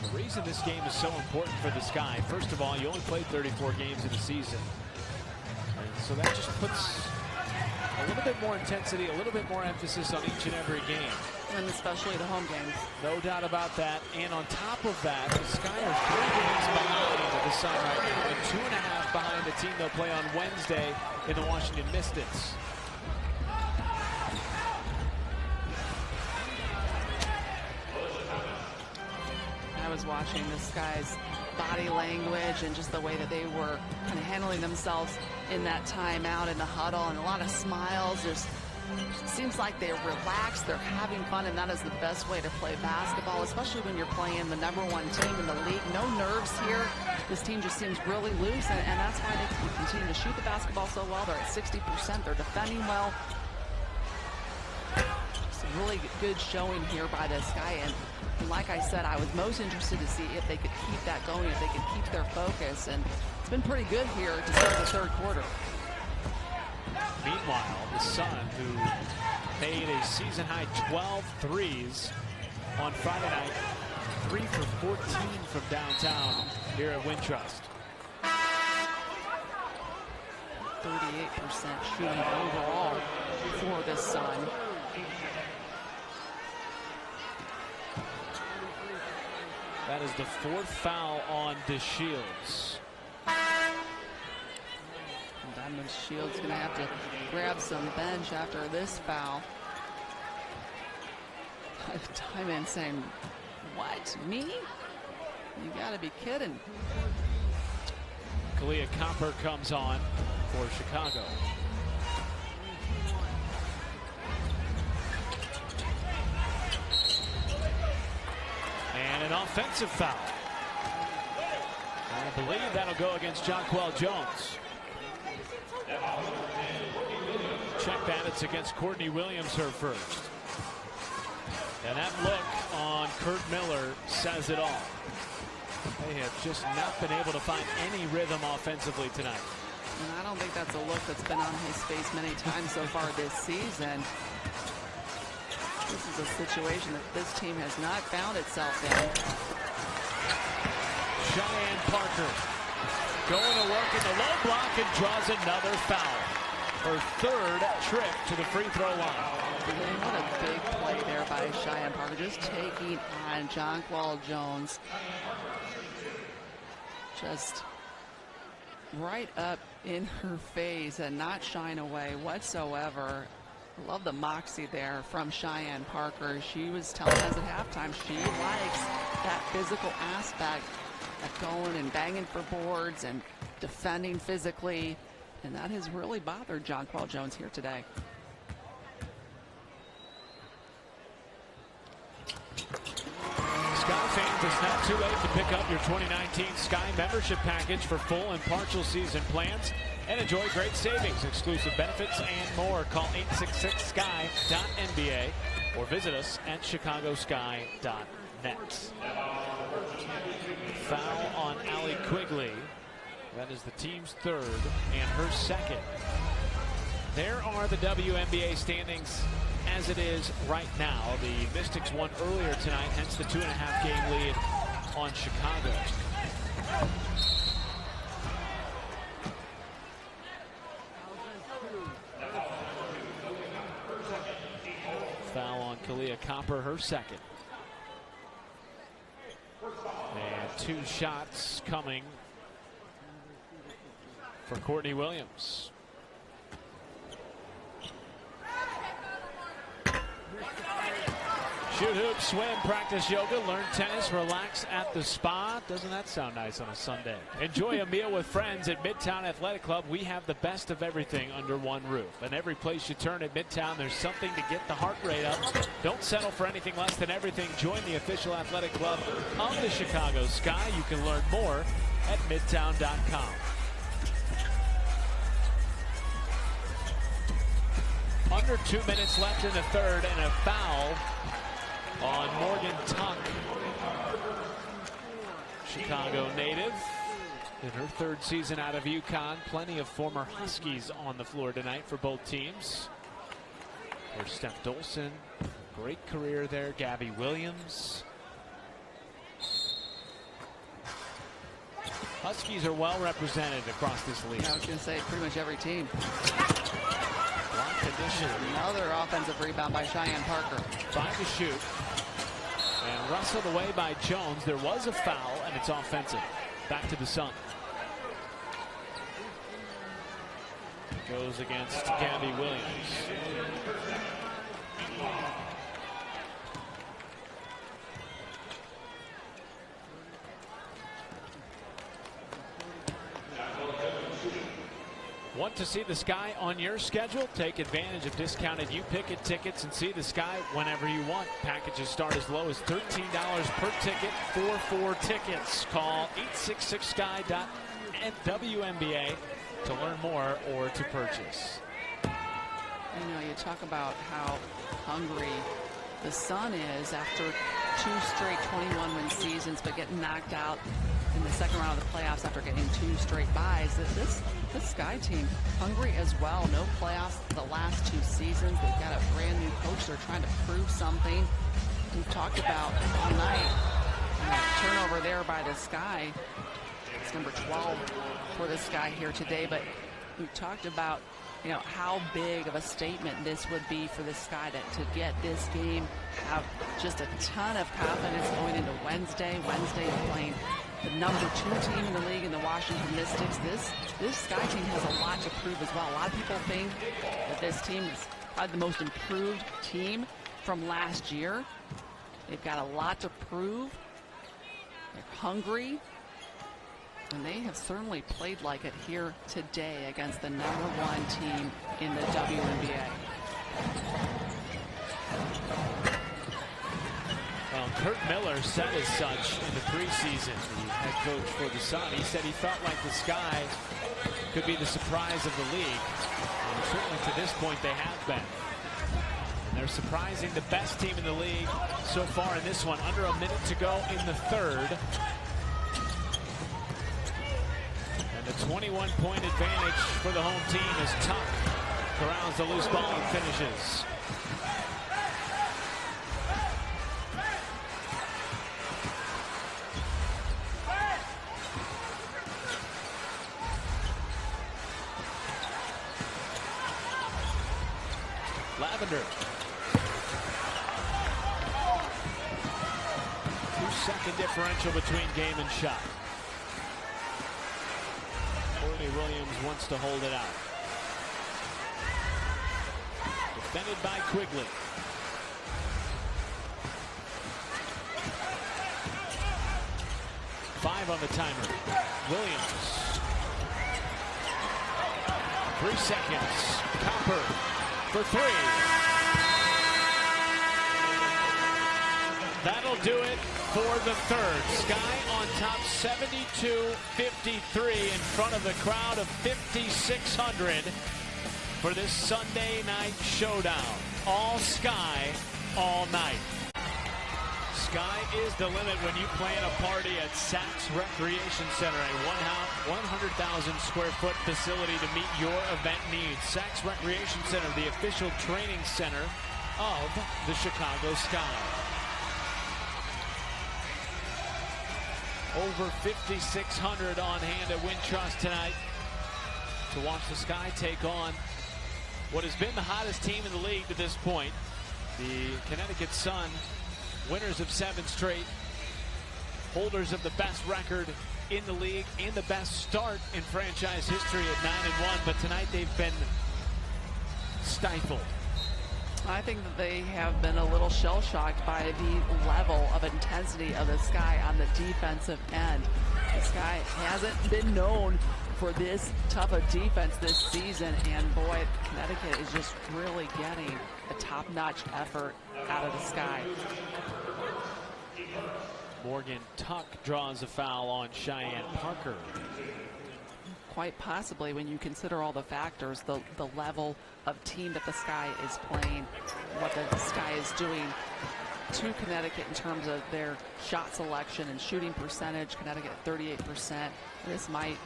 The reason this game is so important for the Sky, first of all, you only played 34 games in a season. And so that just puts a little bit more intensity, a little bit more emphasis on each and every game. And especially the home games. No doubt about that. And on top of that, the Sky are 3 games behind the Sun right now, and 2.5 behind the team they'll play on Wednesday in the Washington Mystics. I was watching the Sky's body language and just the way that they were kind of handling themselves in that timeout in the huddle, and a lot of smiles. There's seems like they're relaxed, they're having fun, and that is the best way to play basketball, especially when you're playing the #1 team in the league. No nerves here. This team just seems really loose, and that's why they continue to shoot the basketball so well. They're at 60%. They're defending well. It's a really good showing here by the Sky, and like I said, I was most interested to see if they could keep that going, if they could keep their focus, and it's been pretty good here to start the third quarter. Meanwhile, the Sun, who made a season-high 12 threes on Friday night, 3 for 14 from downtown here at Wintrust. 38% shooting overall for the Sun. That is the 4th foul on DeShields. Diamond Shields going to have to grab some bench after this foul. Diamond saying, "What, me? You got to be kidding." Kalia Copper comes on for Chicago. And an offensive foul. I believe that'll go against Jonquel Jones. Check that, it's against Courtney Williams, her first. And that look on Kurt Miller says it all. They have just not been able to find any rhythm offensively tonight. And I don't think that's a look that's been on his face many times so far this season. This is a situation that this team has not found itself in. Cheyenne Parker going to work in the low block and draws another foul. Her third trip to the free throw line. And what a big play there by Cheyenne Parker, just taking on Jonquel Jones. Just right up in her face and not shying away whatsoever. I love the moxie there from Cheyenne Parker. She was telling us at halftime she likes that physical aspect of going and banging for boards and defending physically. And that has really bothered Jonquel Jones here today. Sky fans, it's not too late to pick up your 2019 Sky membership package for full and partial season plans and enjoy great savings, exclusive benefits, and more. Call 866-SKY.NBA or visit us at chicagosky.net. Foul on Allie Quigley. That is the team's third and her second. There are the WNBA standings as it is right now. The Mystics won earlier tonight, hence the 2.5 game lead on Chicago. Foul on Kalia Copper, her second. And 2 shots coming for Courtney Williams. Shoot, hoop, swim, practice yoga, learn tennis, relax at the spa. Doesn't that sound nice on a Sunday? Enjoy a meal with friends at Midtown Athletic Club. We have the best of everything under one roof. And every place you turn at Midtown, there's something to get the heart rate up. Don't settle for anything less than everything. Join the official athletic club of the Chicago Sky. You can learn more at midtown.com. Under 2 minutes left in the third, and a foul on Morgan Tuck. Chicago native in her third season out of UConn. Plenty of former Huskies on the floor tonight for both teams. There's Steph Dolson, great career there. Gabby Williams. Huskies are well represented across this league. I was going to say pretty much every team. Condition. Another offensive rebound by Cheyenne Parker. 5 to shoot. And wrestled away by Jones. There was a foul, and it's offensive. Back to the Sun. Goes against Gabby Williams. Want to see the Sky on your schedule? Take advantage of discounted U-Picket tickets and see the Sky whenever you want. Packages start as low as $13 per ticket for 4 tickets. Call 866-SKY.WNBA to learn more or to purchase. You know, you talk about how hungry the Sun is after 2 straight 21-win seasons, but getting knocked out in the second round of the playoffs after getting 2 straight byes. This Sky team hungry as well. No playoffs the last 2 seasons. They've got a brand new coach. They're trying to prove something. We've talked about all night. Turnover there by the Sky. It's number 12 for the Sky here today. But we've talked about, you know, how big of a statement this would be for the Sky to get this game, have just a ton of confidence going into Wednesday. Wednesday playing the number 2 team in the league in the Washington Mystics. This Sky team has a lot to prove as well. A lot of people think that this team is probably the most improved team from last year. They've got a lot to prove. They're hungry. And they have certainly played like it here today against the #1 team in the WNBA. Well, Kurt Miller said as such in the preseason, the head coach for the Sun. He said he felt like the Sky could be the surprise of the league. And certainly to this point they have been. And they're surprising the best team in the league so far in this one. Under a minute to go in the third. And the 21-point advantage for the home team as Tuck corrals the loose ball and finishes. Lavender. 2-second differential between game and shot. Courtney Williams wants to hold it out. Defended by Quigley. Five on the timer. Williams. 3 seconds. Copper for three. That'll do it for the third. Sky on top 72-53 in front of the crowd of 5,600 for this Sunday night showdown. All Sky, all night. Sky is the limit when you plan a party at Saks Recreation Center, a 100,000 square foot facility to meet your event needs. Saks Recreation Center, the official training center of the Chicago Sky. Over 5,600 on hand at Wintrust tonight to watch the Sky take on what has been the hottest team in the league to this point, the Connecticut Sun. Winners of 7 straight, holders of the best record in the league and the best start in franchise history at 9-1, but tonight they've been stifled. I think that they have been a little shell-shocked by the level of intensity of the Sky on the defensive end. The Sky hasn't been known for this tough a defense this season, and boy, Connecticut is just really getting a top-notch effort out of the Sky. Morgan Tuck draws a foul on Cheyenne Parker. Quite possibly, when you consider all the factors, the level of team that the Sky is playing, what the Sky is doing to Connecticut in terms of their shot selection and shooting percentage. Connecticut 38%. This might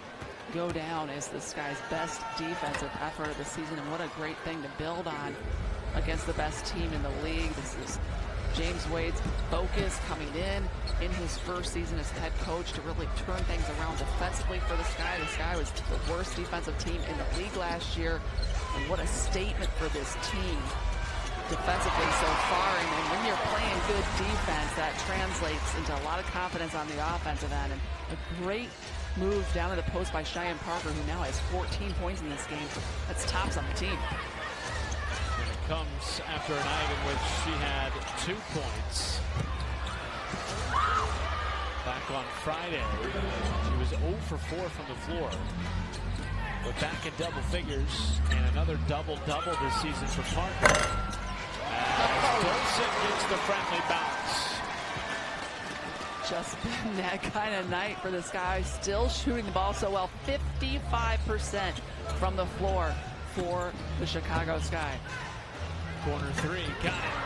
go down as the Sky's best defensive effort of the season, and what a great thing to build on against the best team in the league. This is James Wade's focus coming in his first season as head coach to really turn things around defensively for the Sky. The Sky was the worst defensive team in the league last year, and what a statement for this team defensively so far. And when you're playing good defense, that translates into a lot of confidence on the offensive end. And a great move down to the post by Cheyenne Parker, who now has 14 points in this game. That's tops on the team. And it comes after a night in which she had 2 points. Back on Friday, she was 0 for 4 from the floor. But back in double figures, and another double-double this season for Parker. As Dolson gets the friendly bounce. Just been that kind of night for the Sky, still shooting the ball so well. 55% from the floor for the Chicago Sky. Corner 3, got it.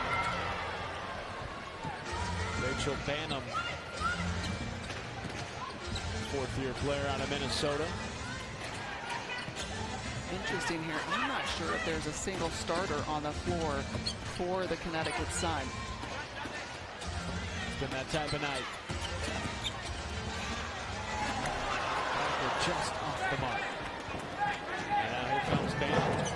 Rachel Banham, fourth-year player out of Minnesota. Interesting here. I'm not sure if there's a single starter on the floor for the Connecticut Sun. It's been that type of night. They're just off the mark. And now here comes Banham.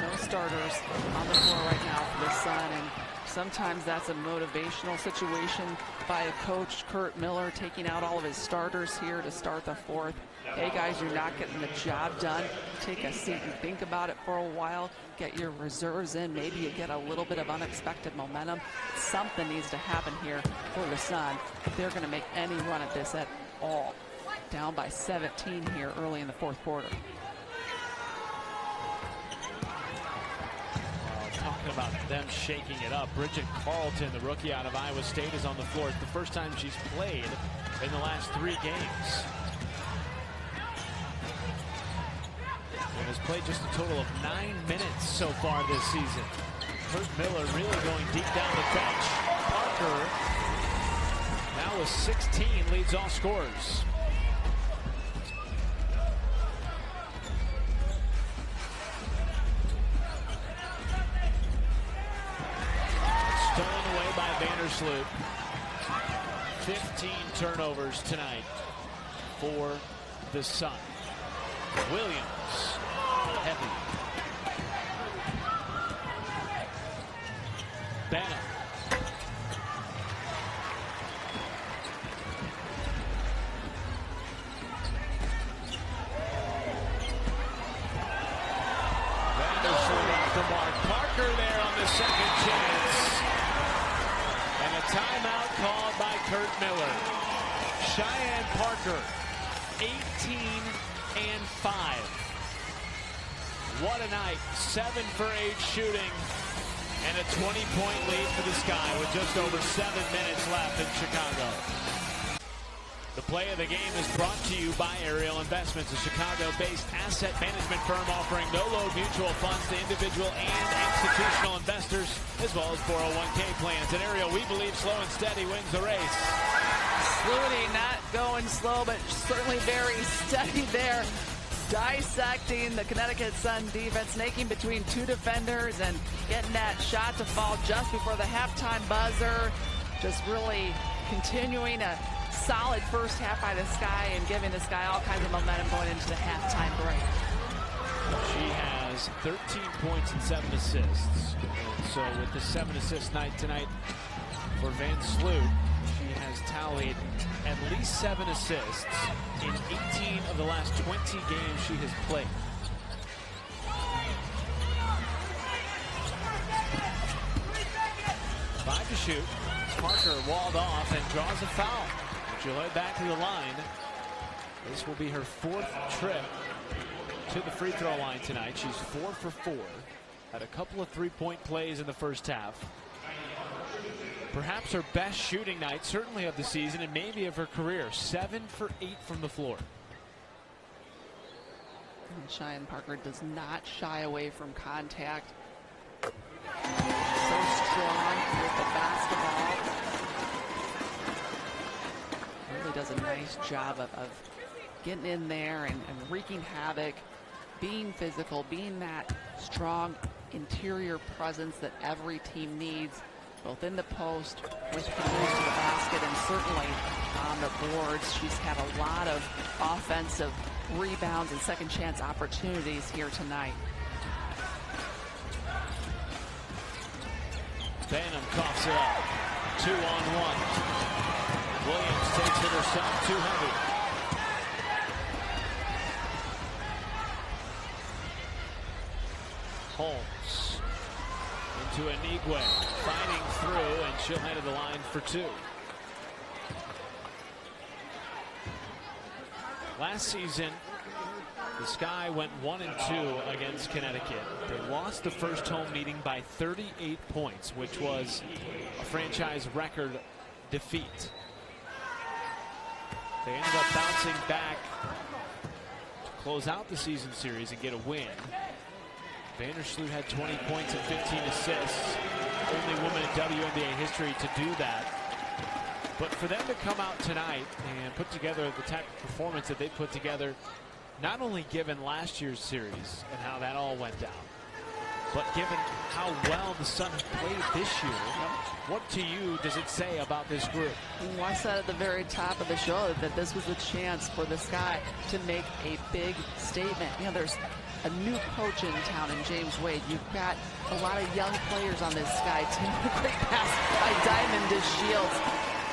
No starters on the floor right now for the Sun, and Sometimes that's a motivational situation by Coach Curt Miller, taking out all of his starters here to start the fourth. Hey guys, you're not getting the job done. Take a seat and think about it for a while. Get your reserves in. Maybe you get a little bit of unexpected momentum. Something needs to happen here for the Sun if they're going to make any run at this at all. Down by 17 here early in the fourth quarter. Talking about them shaking it up. Bridget Carlton, the rookie out of Iowa State, is on the floor. It's the first time she's played in the last 3 games. And has played just a total of 9 minutes so far this season. Curt Miller really going deep down the bench. Parker, now with 16, leads all scorers. Stolen away by Vandersloot. 15 turnovers tonight for the Sun. Williams, heavy. Benham. Vandersloot off the mark. Parker there on the second chance. And a timeout called by Curt Miller. Cheyenne Parker, 18 and 5. What a night. 7 for 8 shooting and a 20-point lead for the Sky with just over 7 minutes left in Chicago. The play of the game is brought to you by Ariel Investments, a Chicago-based asset management firm offering no-load mutual funds to individual and institutional investors, as well as 401k plans. At Ariel, we believe slow and steady wins the race. Sluty not going slow, but certainly very steady there. Dissecting the Connecticut Sun defense, snaking between 2 defenders and getting that shot to fall just before the halftime buzzer. Just really continuing a solid first half by the Sky and giving the Sky all kinds of momentum going into the halftime break. She has 13 points and 7 assists. And so with the 7-assist night tonight for Vandersloot, she has tallied at least 7 assists in 18 of the last 20 games she has played. Five to shoot. Parker walled off and draws a foul. She'll head back to the line. This will be her 4th trip to the free throw line tonight. She's 4 for 4. Had a couple of 3-point plays in the first half. Perhaps her best shooting night, certainly of the season, and maybe of her career. 7 for 8 from the floor. And Cheyenne Parker does not shy away from contact. So strong with the basketball. Really does a nice job of getting in there and wreaking havoc, being physical, being that strong interior presence that every team needs, both in the post, with the moves to the basket, and certainly on the boards. She's had a lot of offensive rebounds and second chance opportunities here tonight. Benham coughs it up. 2-on-1. Williams takes it herself, too heavy. Holmes into Anigwe, fighting through, and she'll head to the line for 2. Last season, the Sky went 1-2 against Connecticut. They lost the first home meeting by 38 points, which was a franchise record defeat. They ended up bouncing back to close out the season series and get a win. Vandersloot had 20 points and 15 assists. Only woman in WNBA history to do that. But for them to come out tonight and put together the type of performance that they put together, not only given last year's series and how that all went down, But given how well the Sun have played this year, what to you does it say about this group? Well, I said at the very top of the show that this was a chance for the Sky to make a big statement. You know, there's a new coach in town in James Wade. You've got a lot of young players on this Sky team. A great pass by Diamond to Shields.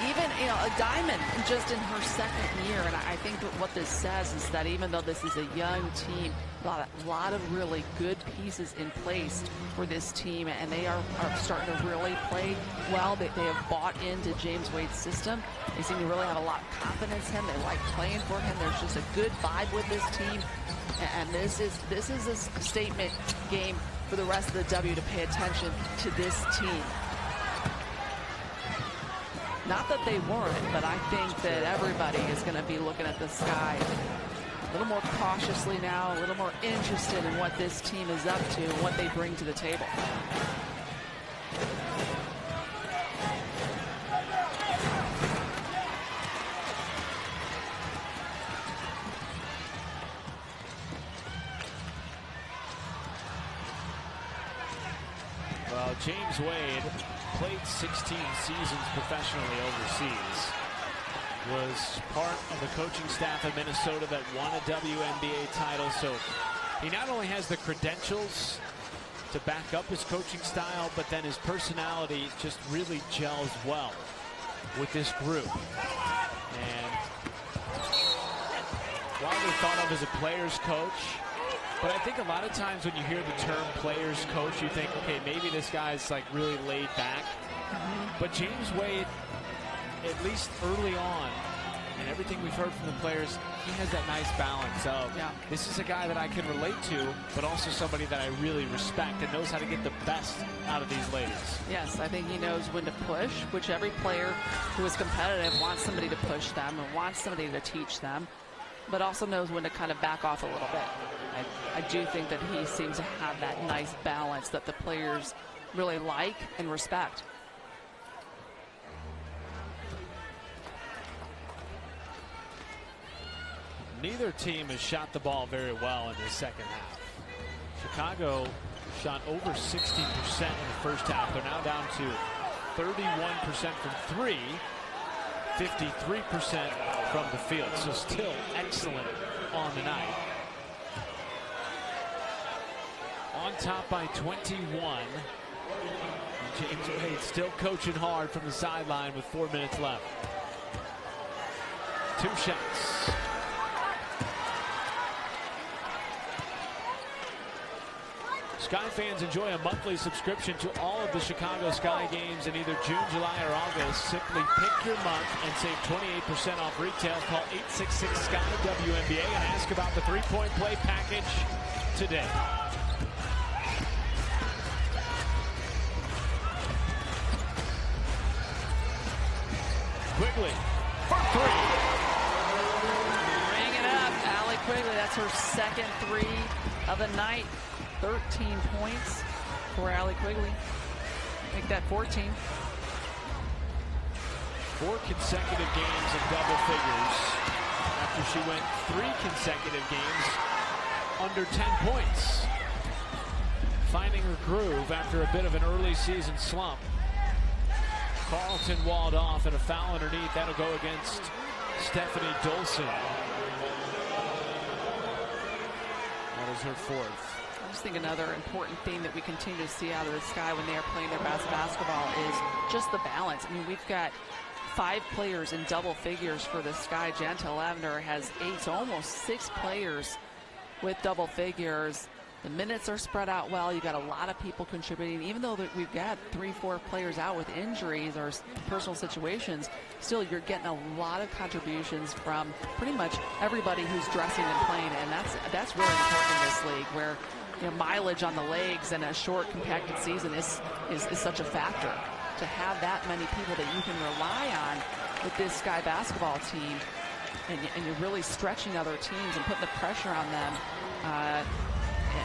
Even, you know, a Diamond just in her second year. And I think that what this says is that even though this is a young team, a lot of really good pieces in place for this team, and they are starting to really play well. They have bought into James Wade's system. They seem to really have a lot of confidence in him. They like playing for him. There's just a good vibe with this team, and this is a statement game for the rest of the W to pay attention to this team. Not that they weren't, but I think that everybody is going to be looking at the Sky a little more cautiously now, a little more interested in what this team is up to and what they bring to the table. Well, James Wade played 16 seasons professionally overseas. Was part of the coaching staff of Minnesota that won a WNBA title. So he not only has the credentials to back up his coaching style, but then his personality just really gels well with this group. And widely thought of as a player's coach, but I think a lot of times when you hear the term player's coach, you think, okay, maybe this guy's like really laid back. But James Wade, at least early on, and everything we've heard from the players, he has that nice balance of, this is a guy that I can relate to, but also somebody that I really respect and knows how to get the best out of these ladies. Yes, I think he knows when to push, which every player who is competitive wants somebody to push them and wants somebody to teach them, but also knows when to kind of back off a little bit. I do think that he seems to have that nice balance that the players really like and respect. Neither team has shot the ball very well in the second half. Chicago shot over 60% in the first half. They're now down to 31% from three, 53% from the field. So still excellent on the night. On top by 21. James Wade still coaching hard from the sideline with 4 minutes left. 2 shots. Sky fans enjoy a monthly subscription to all of the Chicago Sky games in either June, July, or August. Simply pick your month and save 28% off retail. Call 866-SKY-WNBA and ask about the three-point play package today. Quigley for 3. Bring it up, Allie Quigley. That's her second 3 of the night. 13 points for Allie Quigley. Make that 14. 4 consecutive games in double figures after she went 3 consecutive games under 10 points. Finding her groove after a bit of an early season slump. Carlton walled off and a foul underneath. That'll go against Stephanie Dolson. That is her 4th. I just think another important thing that we continue to see out of the Sky when they are playing their best basketball is just the balance. I mean, we've got 5 players in double figures for the Sky. Janta Lavender has 8, so almost 6 players with double figures. The minutes are spread out well. You've got a lot of people contributing. Even though we've got 3-4 players out with injuries or personal situations, still you're getting a lot of contributions from pretty much everybody who's dressing and playing, and that's really important in this league where mileage on the legs and a short compacted season is such a factor. To have that many people that you can rely on with this Sky basketball team, and you're really stretching other teams and putting the pressure on them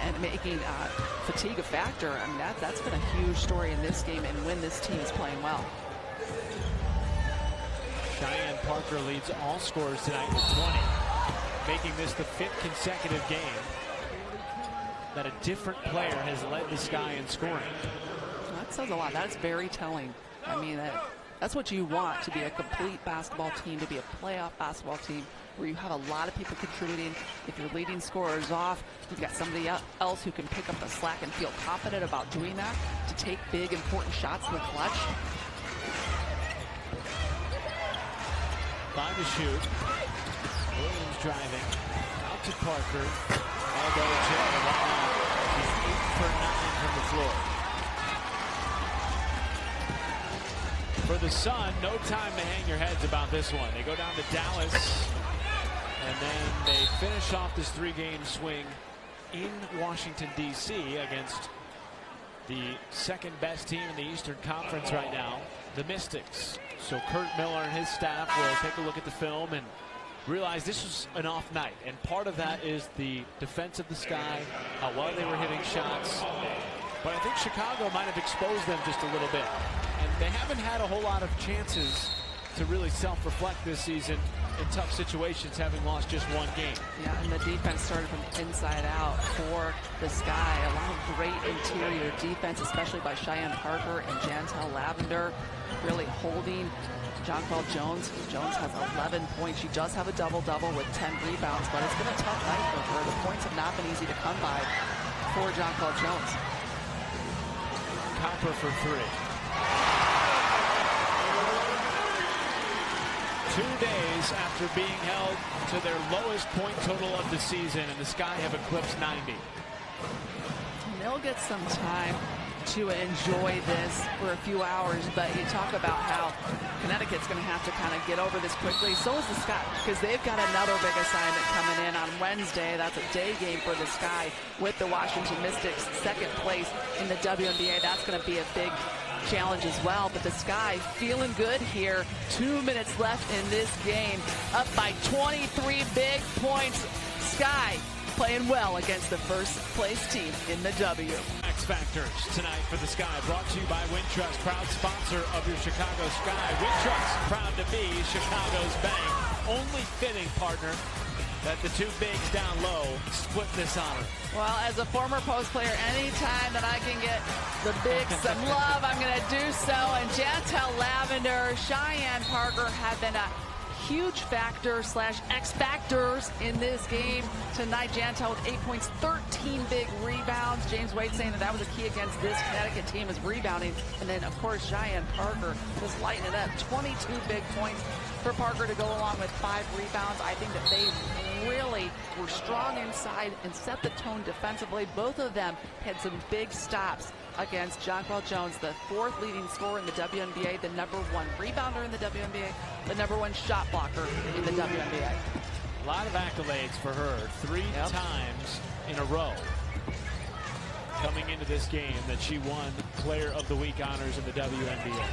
and making fatigue a factor. I mean, that's been a huge story in this game and when this team is playing well. Cheyenne Parker leads all scorers tonight with 20, making this the 5th consecutive game that a different player has led the Sky in scoring. That says a lot. That's very telling. I mean, that's what you want to be a complete basketball team, to be a playoff basketball team where you have a lot of people contributing. If your leading scorer is off, you've got somebody else who can pick up the slack and feel confident about doing that, to take big, important shots in the clutch. 5 to shoot. Williams driving. Out to Parker. Elbow jab. Why not? He's 8 for 9 from the floor. For the Sun, no time to hang your heads about this one. They go down to Dallas, and then they finish off this 3-game swing in Washington, D.C. against the second best team in the Eastern Conference right now, the Mystics. So Kurt Miller and his staff will take a look at the film and realize this was an off night. And part of that is the defense of the Sky, how well they were hitting shots. But I think Chicago might have exposed them just a little bit. And they haven't had a whole lot of chances to really self-reflect this season in tough situations, having lost just 1 game. Yeah, and the defense started from inside out for the Sky. A lot of great interior defense, especially by Cheyenne Parker and Jantel Lavender, really holding Jonquel Jones. Jones has 11 points. She does have a double-double with 10 rebounds, but it's been a tough night for her. The points have not been easy to come by for Jonquel Jones. Copper for 3. 2 days after being held to their lowest point total of the season, and the Sky have eclipsed 90. And they'll get some time to enjoy this for a few hours, but you talk about how Connecticut's going to have to kind of get over this quickly. So is the Sky, because they've got another big assignment coming in on Wednesday. That's a day game for the Sky with the Washington Mystics, second place in the WNBA. That's going to be a big challenge as well, but the Sky feeling good here. 2 minutes left in this game, up by 23 big points. Sky playing well against the first place team in the W. X Factors tonight for the Sky, brought to you by Wintrust, proud sponsor of your Chicago Sky. Wintrust, proud to be Chicago's bank. Only fitting partner that the 2 bigs down low split this honor. Well, as a former post player, anytime that I can get the big some love, I'm going to do so. And Jantel Lavender, Cheyenne Parker have been a huge factor / X factors in this game tonight. Jantel with 8 points, 13 big rebounds. James Wade saying that was a key against this Connecticut team, is rebounding. And then, of course, Cheyenne Parker just lighting it up. 22 big points for Parker to go along with 5 rebounds. I think that they really were strong inside and set the tone defensively. Both of them had some big stops against Jonquel Jones, the 4th leading scorer in the WNBA, the #1 rebounder in the WNBA, the #1 shot blocker in the WNBA. A lot of accolades for her. 3 times in a row coming into this game that she won Player of the Week honors in the WNBA.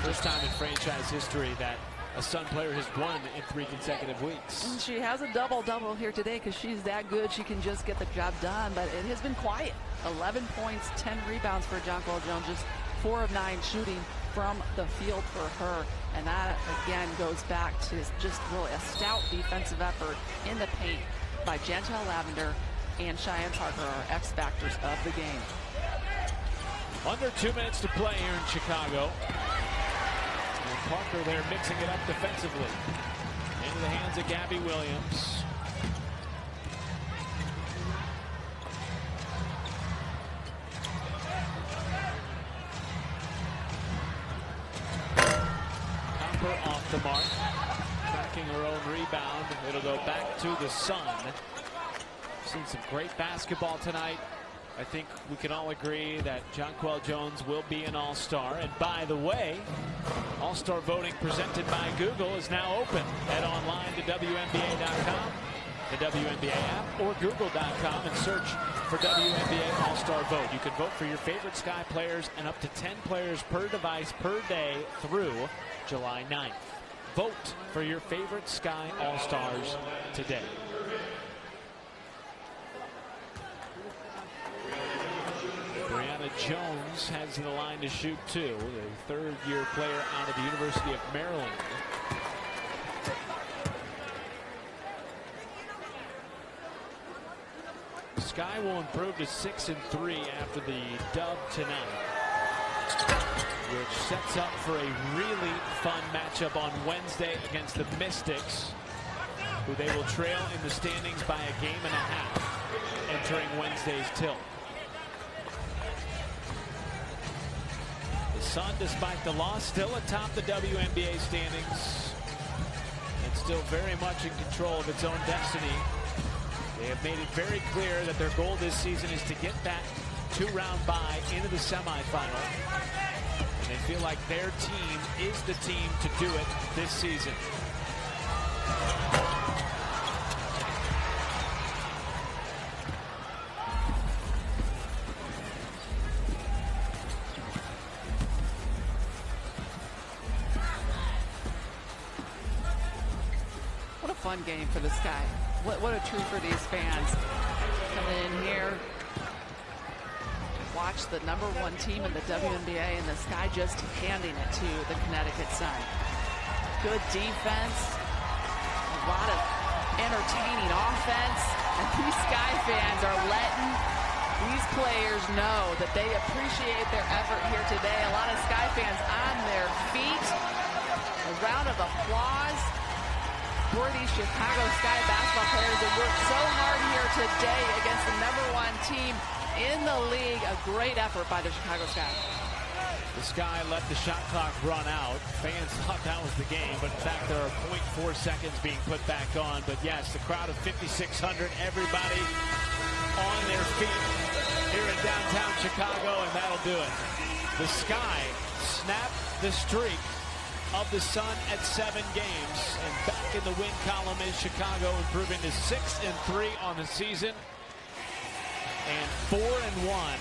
First time in franchise history that a Sun player has won in 3 consecutive weeks. And she has a double-double here today because she's that good. She can just get the job done, but it has been quiet. 11 points, 10 rebounds for Jonquel Jones, just 4 of 9 shooting from the field for her. And that, again, goes back to just really a stout defensive effort in the paint by Jantel Lavender and Cheyenne Parker, our X factors of the game. Under 2 minutes to play here in Chicago. And Parker there mixing it up defensively. Into the hands of Gabby Williams. Off the mark, tracking her own rebound. It'll go back to the Sun. Seen some great basketball tonight. I think we can all agree that Jonquel Jones will be an all-star. And by the way, all-star voting presented by Google is now open. Head online to WNBA.com, the WNBA app, or Google.com and search for WNBA All-Star Vote. You can vote for your favorite Sky players and up to 10 players per device per day through July 9th. Vote for your favorite Sky All-Stars today. Brianna Jones heads to the line to shoot 2, the 3rd-year player out of the University of Maryland. Sky will improve to 6-3 after the dub tonight, which sets up for a really fun matchup on Wednesday against the Mystics, who they will trail in the standings by a game and a half entering Wednesday's tilt. The Sun, despite the loss, still atop the WNBA standings and still very much in control of its own destiny. They have made it very clear that their goal this season is to get that 2-round bye into the semifinal. And they feel like their team is the team to do it this season. What a fun game for the Sky. What a treat for these fans. Coming in here, watch the #1 team in the WNBA, and the Sky just handing it to the Connecticut Sun. Good defense, a lot of entertaining offense, and these Sky fans are letting these players know that they appreciate their effort here today. A lot of Sky fans on their feet. A round of applause for these Chicago Sky basketball players that worked so hard here today against the #1 team in the league. A great effort by the Chicago Sky. The Sky let the shot clock run out. Fans thought that was the game, but in fact there are 0.4 seconds being put back on. But yes, the crowd of 5,600, everybody on their feet here in downtown Chicago, and that'll do it. The Sky snap the streak of the Sun at 7 games, and back in the win column is Chicago, improving to 6-3 on the season and 4-1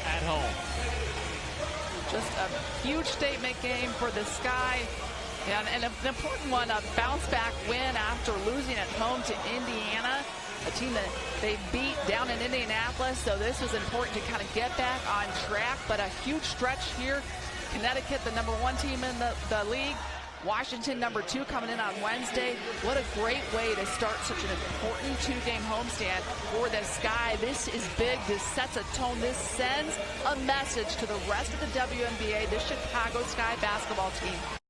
at home. Just a huge statement game for the Sky, and an important one, a bounce back win after losing at home to Indiana, a team that they beat down in Indianapolis. So this is important to kind of get back on track, but a huge stretch here. Connecticut, the #1 team in the league. Washington, #2, coming in on Wednesday. What a great way to start such an important 2-game homestand for the Sky. This is big. This sets a tone. This sends a message to the rest of the WNBA, the Chicago Sky basketball team.